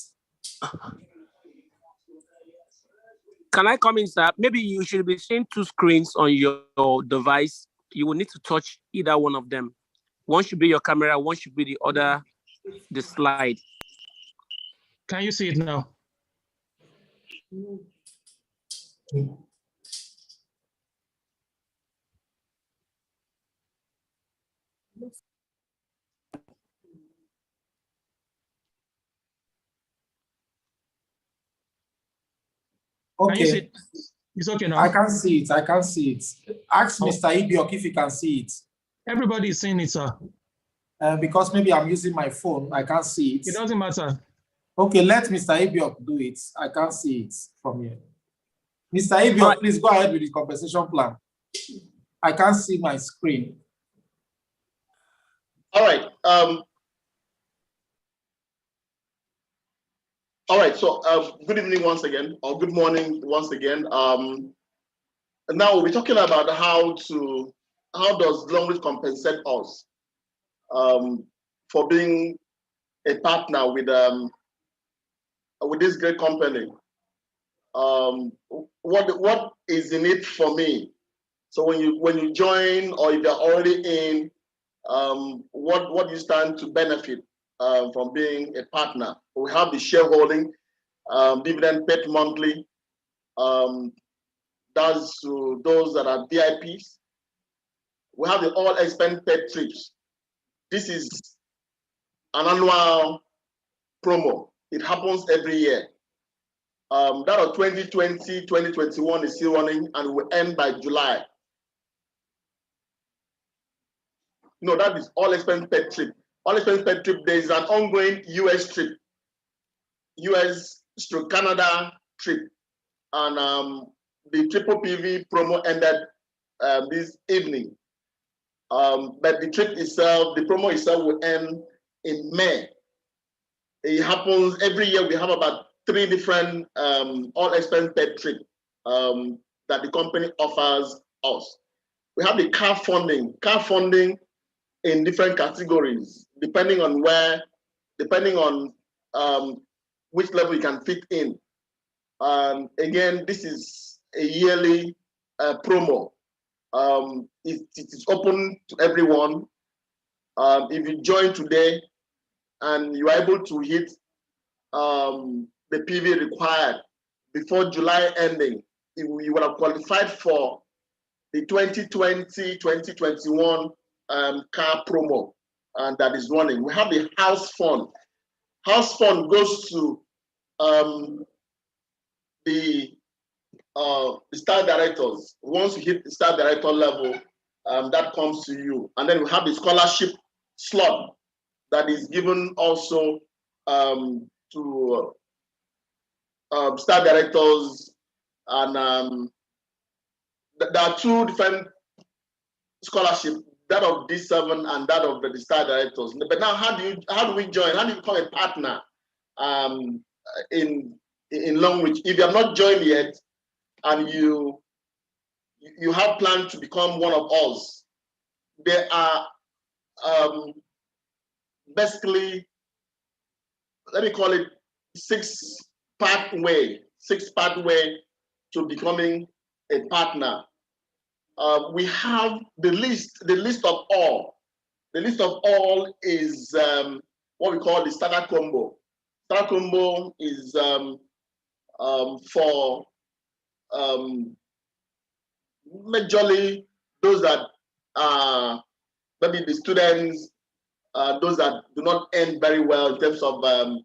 Can I come in, sir? Maybe you should be seeing two screens on your device. You will need to touch either one of them. One should be your camera, one should be the other, the slide. Can you see it now? Okay. Can you see it? It's okay now. I can't see it. I can't see it. Ask Mr. Ibiok if he can see it. Everybody is seeing it, sir. Because maybe I'm using my phone, I can't see it. It doesn't matter. Okay, let Mr. Ibiok do it. I can't see it from here. Mr. Ibiok, please go ahead with the compensation plan. I can't see my screen. All right. All right. So good evening once again, or good morning once again. Now we'll be talking about how does Longreach compensate us for being a partner with this great company. What is in it for me? So when you join, or if you're already in, what you stand to benefit from being a partner? We have the shareholding, dividend paid monthly. That's to those that are VIPs. We have the all expense paid trips. This is an annual promo. It happens every year. That of 2020, 2021 is still running and will end by July. No, that is all expense paid trip. All expense paid trip, there is an ongoing US trip, US to Canada trip. And the triple PV promo ended this evening. But the trip itself, the promo itself will end in May. It happens every year. We have about 3 different all expense paid trip that the company offers us. We have the car funding in different categories, depending on which level you can fit in. Again, this is a yearly promo. It is open to everyone. If you join today and you are able to hit the PV required before July ending, you would have qualified for the 2020-2021 car promo that is running. We have the house fund. House fund goes to the star directors. Once you hit the star director level, that comes to you. And then we have the scholarship slot that is given also to star directors. And there are 2 different scholarships, that of D7 and that of the star directors. But now, how do we join? How do you become a partner in Longreach? If you have not joined yet, and you have planned to become one of us, there are basically, let me call it six-part way to becoming a partner. We have the list of all. The list of all is what we call the starter combo. Starter combo is for majorly those that are maybe the students, those that do not earn very well in terms of the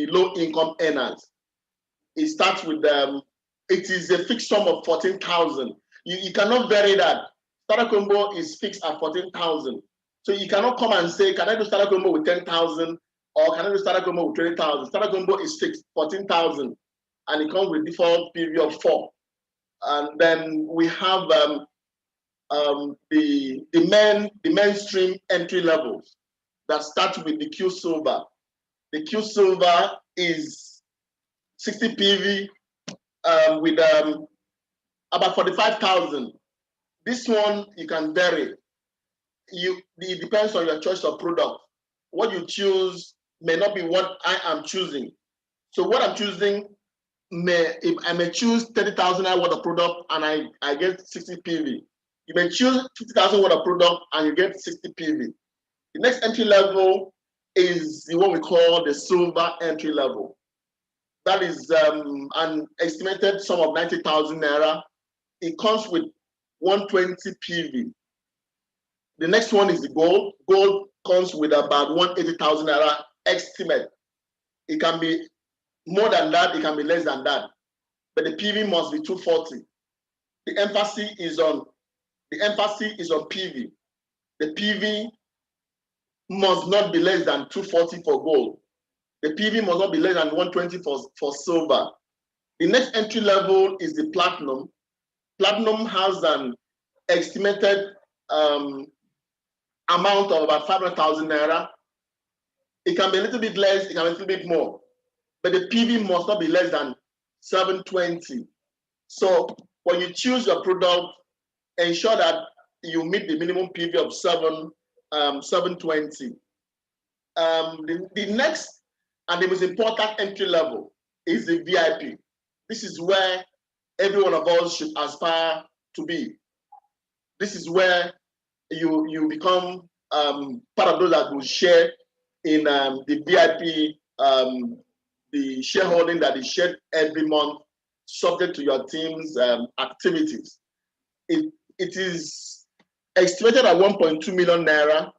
low income earners. It starts with it is a fixed sum of 14,000. You cannot vary that. Starter combo is fixed at 14,000. So you cannot come and say, can I do starter combo with 10,000 or can I do starter combo with 20,000? Starter combo is fixed 14,000 and it comes with default PV of 4. And then we have the mainstream entry levels that start with the Q Silver. The Q Silver is 60 PV with about 45,000. This one you can vary. It depends on your choice of product. What you choose may not be what I am choosing. So what I'm choosing if I may choose 30,000 worth of product and I get 60 PV. You may choose 50,000 worth of product and you get 60 PV. The next entry level is what we call the silver entry level. That is an estimated sum of 90,000 naira. It comes with 120 PV. The next one is the gold. Gold comes with about 180,000 naira estimate. It can be more than that, it can be less than that. But the PV must be 240. The emphasis is on PV. The PV must not be less than 240 for gold. The PV must not be less than 120 for silver. The next entry level is the platinum. Platinum has an estimated amount of about 500,000 naira. It can be a little bit less, it can be a little bit more. But the PV must not be less than 720. So when you choose your product, ensure that you meet the minimum PV of 720. The next and the most important entry level is the VIP. This is where every one of us should aspire to be. This is where you become part of those that will share in the VIP, the shareholding that is shared every month, subject to your team's activities. It is estimated at 1.2 million naira.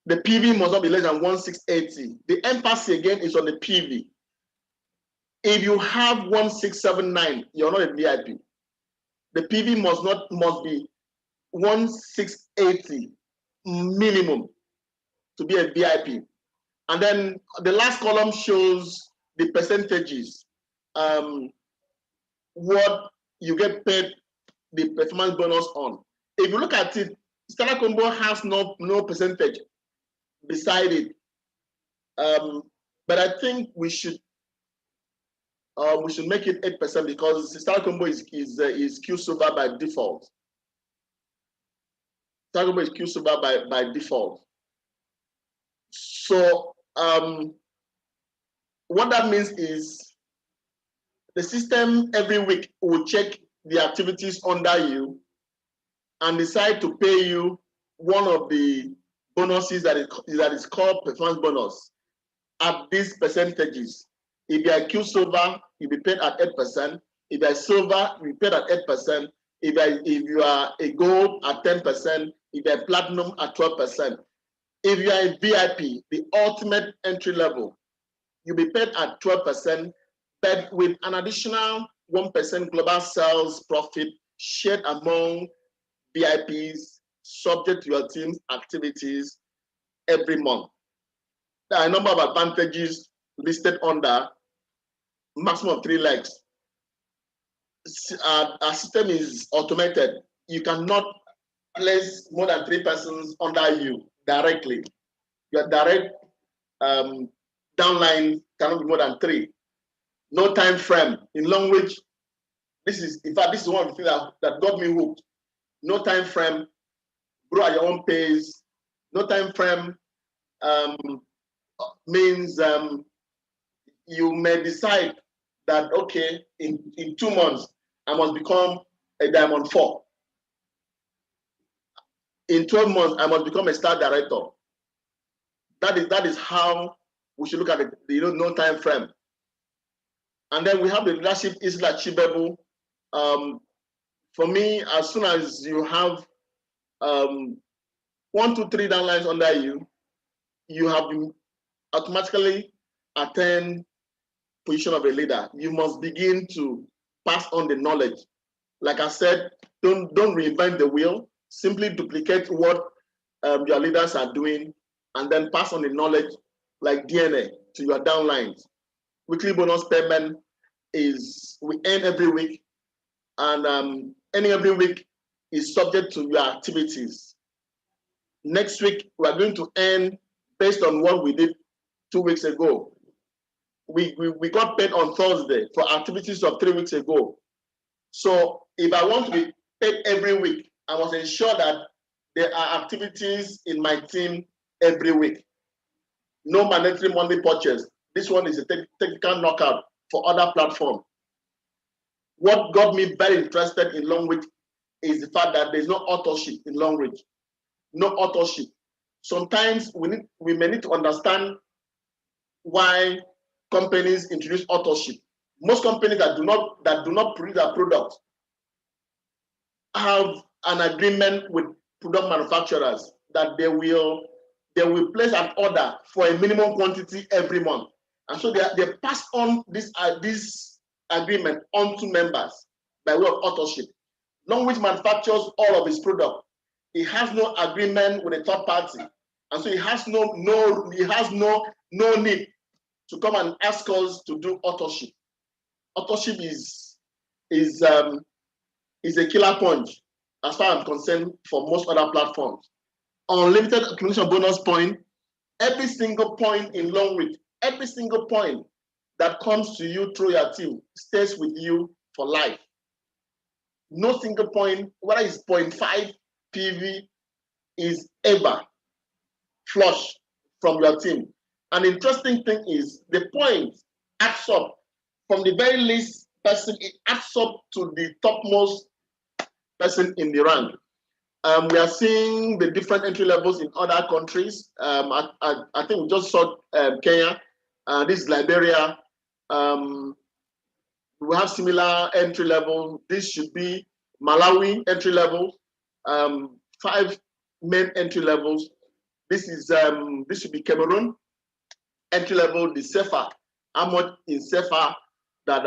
The PV must not be less than 1,680. The emphasis again is on the PV. If you have 1,679, you're not a VIP. The PV must be 1,680 minimum to be a VIP. And then the last column shows the percentages. What you get paid the performance bonus on. If you look at it, Starter Combo has no percentage beside it. But I think we should make it 8% because Starter Combo is Q Silver by default. Starter Combo is Q Silver by default. So what that means is the system every week will check the activities under you and decide to pay you one of the bonuses that is called performance bonus at these percentages. If you are Q Silver, you'll be paid at 8%. If you are Silver, you'll be paid at 8%. If you are a Gold, at 10%. If you are Platinum, at 12%. If you are a VIP, the ultimate entry level, you'll be paid at 12%, but with an additional 1% global sales profit shared among VIPs, subject to your team's activities every month. There are a number of advantages listed under maximum of 3 legs. Our system is automated. You cannot place more than 3 persons under you directly. Your direct downline cannot be more than 3. no time frame. In language, this is, in fact, this is one of the things that got me hooked. No time frame, grow at your own pace. No time frame means you may decide that, okay, in 2 months, I must become a Diamond 4. In 12 months, I must become a star director. That is how we should look at it, no time frame. And then we have the leadership is achievable. For me, as soon as you have 1, 2, 3 downlines under you, you have been automatically attained position of a leader. You must begin to pass on the knowledge. Like I said, don't reinvent the wheel. Simply duplicate what your leaders are doing, and then pass on the knowledge like DNA to your downlines. Weekly bonus payment is we earn every week, and earning every week is subject to your activities. Next week, we are going to earn based on what we did 2 weeks ago. We got paid on Thursday for activities of 3 weeks ago. So if I want to be paid every week, I must ensure that there are activities in my team every week. No mandatory monthly purchase. This one is a technical knockout for other platforms. What got me very interested in Longreach is the fact that there's no authorship in Longreach. No authorship. Sometimes we may need to understand why companies introduce authorship. Most companies that do not produce their product have an agreement with product manufacturers that they will place an order for a minimum quantity every month, and so they pass on this agreement onto members by way of authorship. Longreach manufactures all of his product. He has no agreement with a third party, and so he has no need to come and ask us to do authorship. Authorship is a killer punch, as far as I'm concerned, for most other platforms. Unlimited accumulation bonus point, every single point in Longreach, every single point that comes to you through your team stays with you for life. No single point, whether it's 0.5 PV, is ever flush from your team. An interesting thing is the point adds up from the very least person, it adds up to the topmost person in the rank. We are seeing the different entry levels in other countries. I think we just saw Kenya, this is Liberia. We have similar entry level. This should be Malawi entry level. 5 main entry levels. This should be Cameroon entry level. The SEFA, how much in SEFA that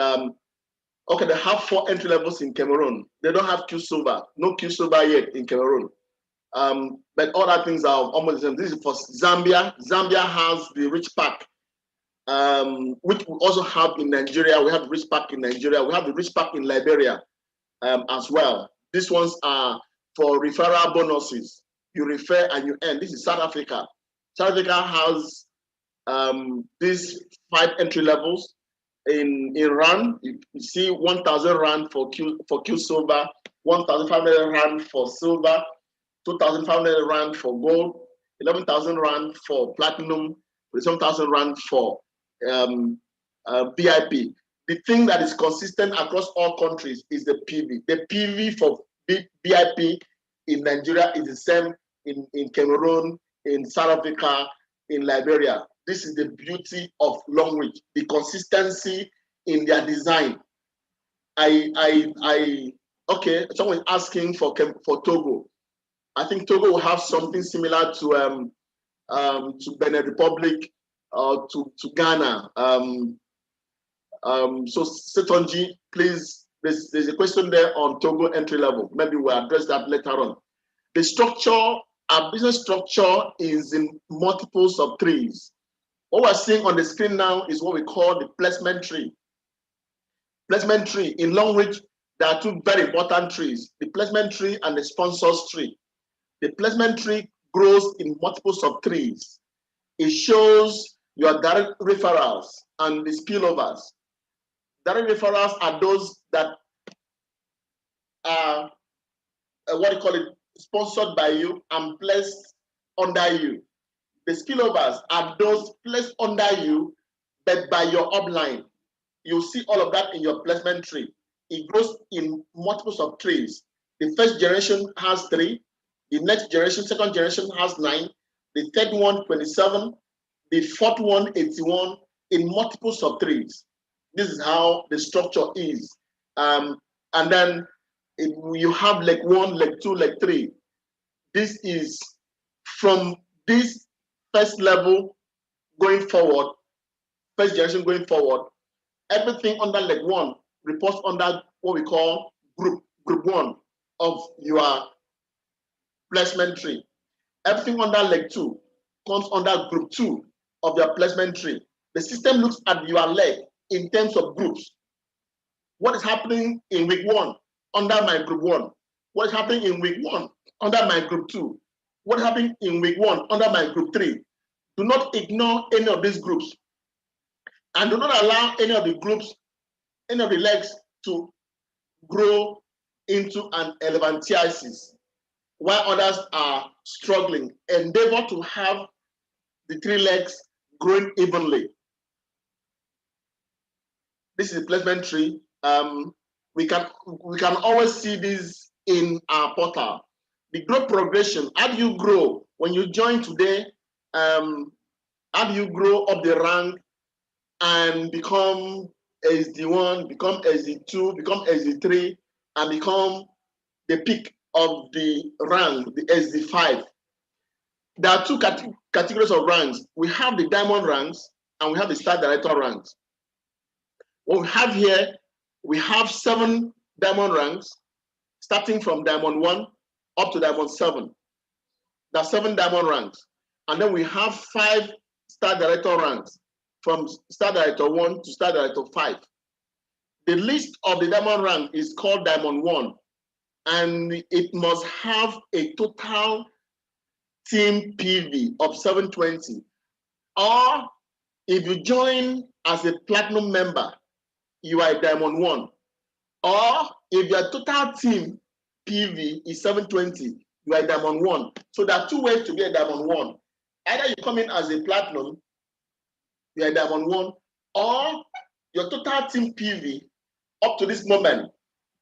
okay, they have 4 entry levels in Cameroon. They don't have Q-Silver, no Q-Silver yet in Cameroon. But all that things are almost the same. This is for Zambia. Zambia has the Rich Pack, which we also have in Nigeria. We have the Rich Pack in Nigeria. We have the Rich Pack in Liberia as well. These ones are for referral bonuses. You refer and you earn. This is South Africa. South Africa has these 5 entry levels. In Rand, you see 1,000 Rand for Q Silver, 1,500 Rand for silver, 2,500 Rand for gold, 11,000 Rand for platinum, 7,000 Rand for VIP. The thing that is consistent across all countries is the PV. The PV for VIP in Nigeria is the same in Cameroon, in South Africa, in Liberia. This is the beauty of Longreach, the consistency in their design. Okay, someone is asking for Togo. I think Togo will have something similar to Benin Republic or to Ghana. So Setonji, please, there's a question there on Togo entry level. Maybe we'll address that later on. The structure, our business structure is in multiples of 3s. What we're seeing on the screen now is what we call the placement tree. Placement tree. In Longreach, there are 2 very important trees, the placement tree and the sponsors tree. The placement tree grows in multiples of 3s. It shows your direct referrals and the spillovers. Direct referrals are those that are what you call it, sponsored by you and placed under you. The spillovers are those placed under you, but by your upline. You see all of that in your placement tree. It grows in multiples of trees. The first generation has 3. The next generation, second generation has 9. The third one, 27. The fourth one, 81, in multiples of trees. This is how the structure is. And then you have leg 1, leg 2, leg 3. This is from this first level going forward, first generation going forward, everything under leg 1 reports under what we call group 1 of your placement tree. Everything under leg 2 comes under group 2 of your placement tree. The system looks at your leg in terms of groups. What is happening in week 1 under my group 1? What is happening in week 1 under my group 2? What is happening in week 1 under my group 3? Do not ignore any of these groups. And do not allow any of the groups, any of the legs to grow into an elephantiasis while others are struggling. Endeavor to have the 3 legs growing evenly. This is the placement tree. We can always see this in our portal. The growth progression. How do you grow when you join today? How do you grow up the rank and become SD1, become SD2, become SD3, and become the peak of the rank, the SD5? There are 2 categories of ranks. We have the diamond ranks and we have the star director ranks. What we have here, we have 7 diamond ranks, starting from diamond 1 up to diamond 7. There are 7 diamond ranks. And then we have 5 star director ranks, from star director 1 to star director 5. The list of the diamond rank is called diamond 1, and it must have a total team PV of 720. Or if you join as a platinum member, you are a diamond 1. Or if your total team PV is 720, you are a diamond 1. So there are 2 ways to be a diamond 1. Either you come in as a platinum, you are a diamond 1, or your total team PV up to this moment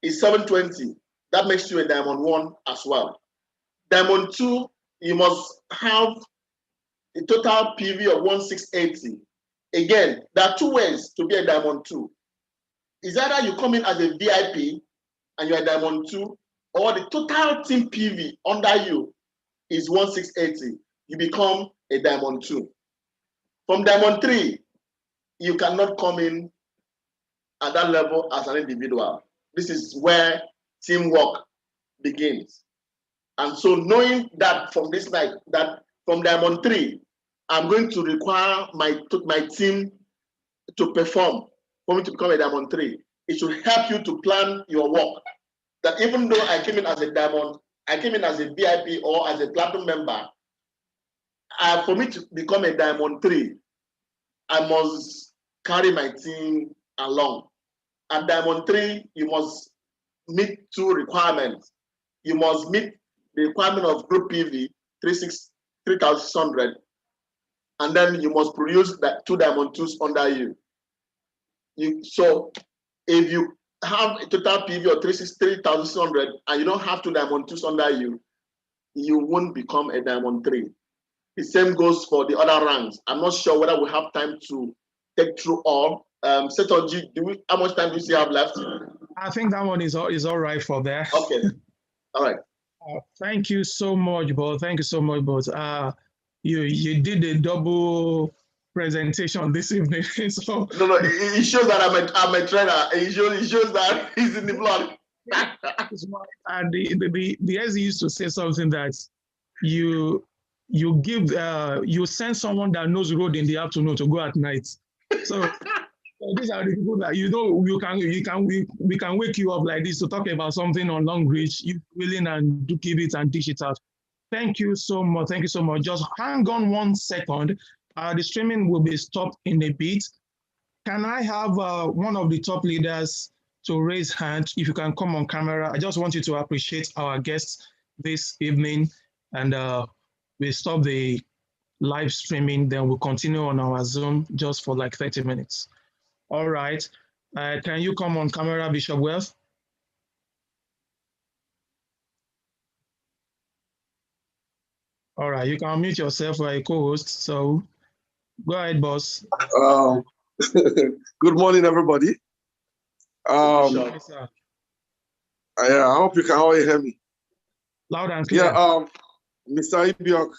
is 720. That makes you a diamond 1 as well. Diamond 2, you must have a total PV of 1680. Again, there are 2 ways to be a diamond 2. Is either you come in as a VIP and you're a diamond 2, or the total team PV under you is 1680. You become a diamond 2. From diamond 3, you cannot come in at that level as an individual. This is where teamwork begins. And so knowing that from this night, that from diamond 3, I'm going to require my team to perform for me to become a diamond 3. It should help you to plan your work. That even though I came in as a diamond, I came in as a VIP or as a platinum member, for me to become a diamond 3, I must carry my team along. At diamond 3, you must meet 2 requirements. You must meet the requirement of group PV 3600, and then you must produce that 2 diamond 2s under you. So if you have a total PV of 3,600 and you don't have 2 diamond 2s under you, you won't become a diamond 3. The same goes for the other ranks. I'm not sure whether we have time to take through all. Setonji, how much time do you still have left? I think that one is all right for that. Okay. All right. Thank you so much, Bo. Thank you so much, Bo. You did a double presentation this evening. So no, it shows that I'm a trainer. It shows that he's in the blood. And the SE used to say something that you send someone that knows the road in the afternoon to go at night. So these are the people that we can wake you up like this to talk about something on long reach. You willing and do give it and dish it out. Thank you so much. Thank you so much. Just hang on 1 second. The streaming will be stopped in a bit. Can I have one of the top leaders to raise hand? If you can come on camera, I just want you to appreciate our guests this evening, and we'll stop the live streaming, then we'll continue on our Zoom just for like 30 minutes. All right. Can you come on camera, Bishop Wells? All right, you can unmute yourself for a co-host. So go ahead, boss. Good morning, everybody. Hi, sir. I hope you can all hear me. Loud and clear. Yeah, Mr. Ibiok,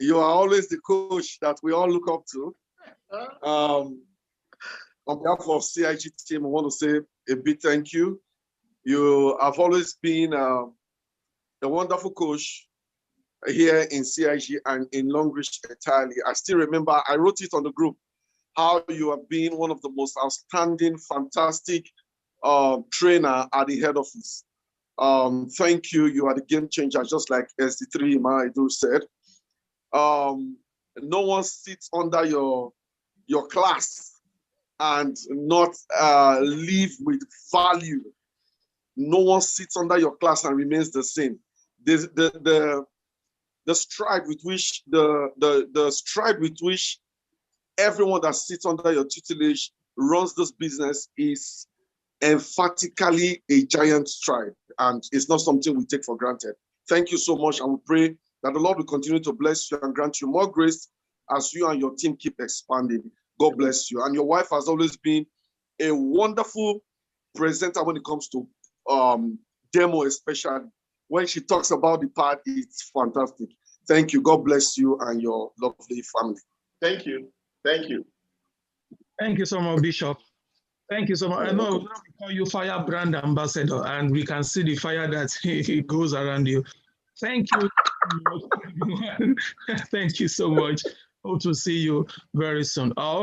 you are always the coach that we all look up to. On behalf of CIG team, I want to say a big thank you. You have always been a wonderful coach here in CIG and in Longreach entirely. I still remember, I wrote it on the group, how you have been one of the most outstanding, fantastic trainer at the head office. Thank you. You are the game changer, just like SD3 Maidu said. No one sits under your class and not live with value. No one sits under your class and remains the same. The stride with which the stride with which everyone that sits under your tutelage runs this business is emphatically a giant stride, and it's not something we take for granted. Thank you so much, and we pray that the Lord will continue to bless you and grant you more grace as you and your team keep expanding. God bless you. And your wife has always been a wonderful presenter when it comes to demo, especially when she talks about the part. It's fantastic. Thank you. God bless you and your lovely family. Thank you. Thank you. Thank you so much, Bishop. Thank you so much. I know we call you Fire Brand Ambassador, and we can see the fire that goes around you. Thank you. Thank you so much. Hope to see you very soon.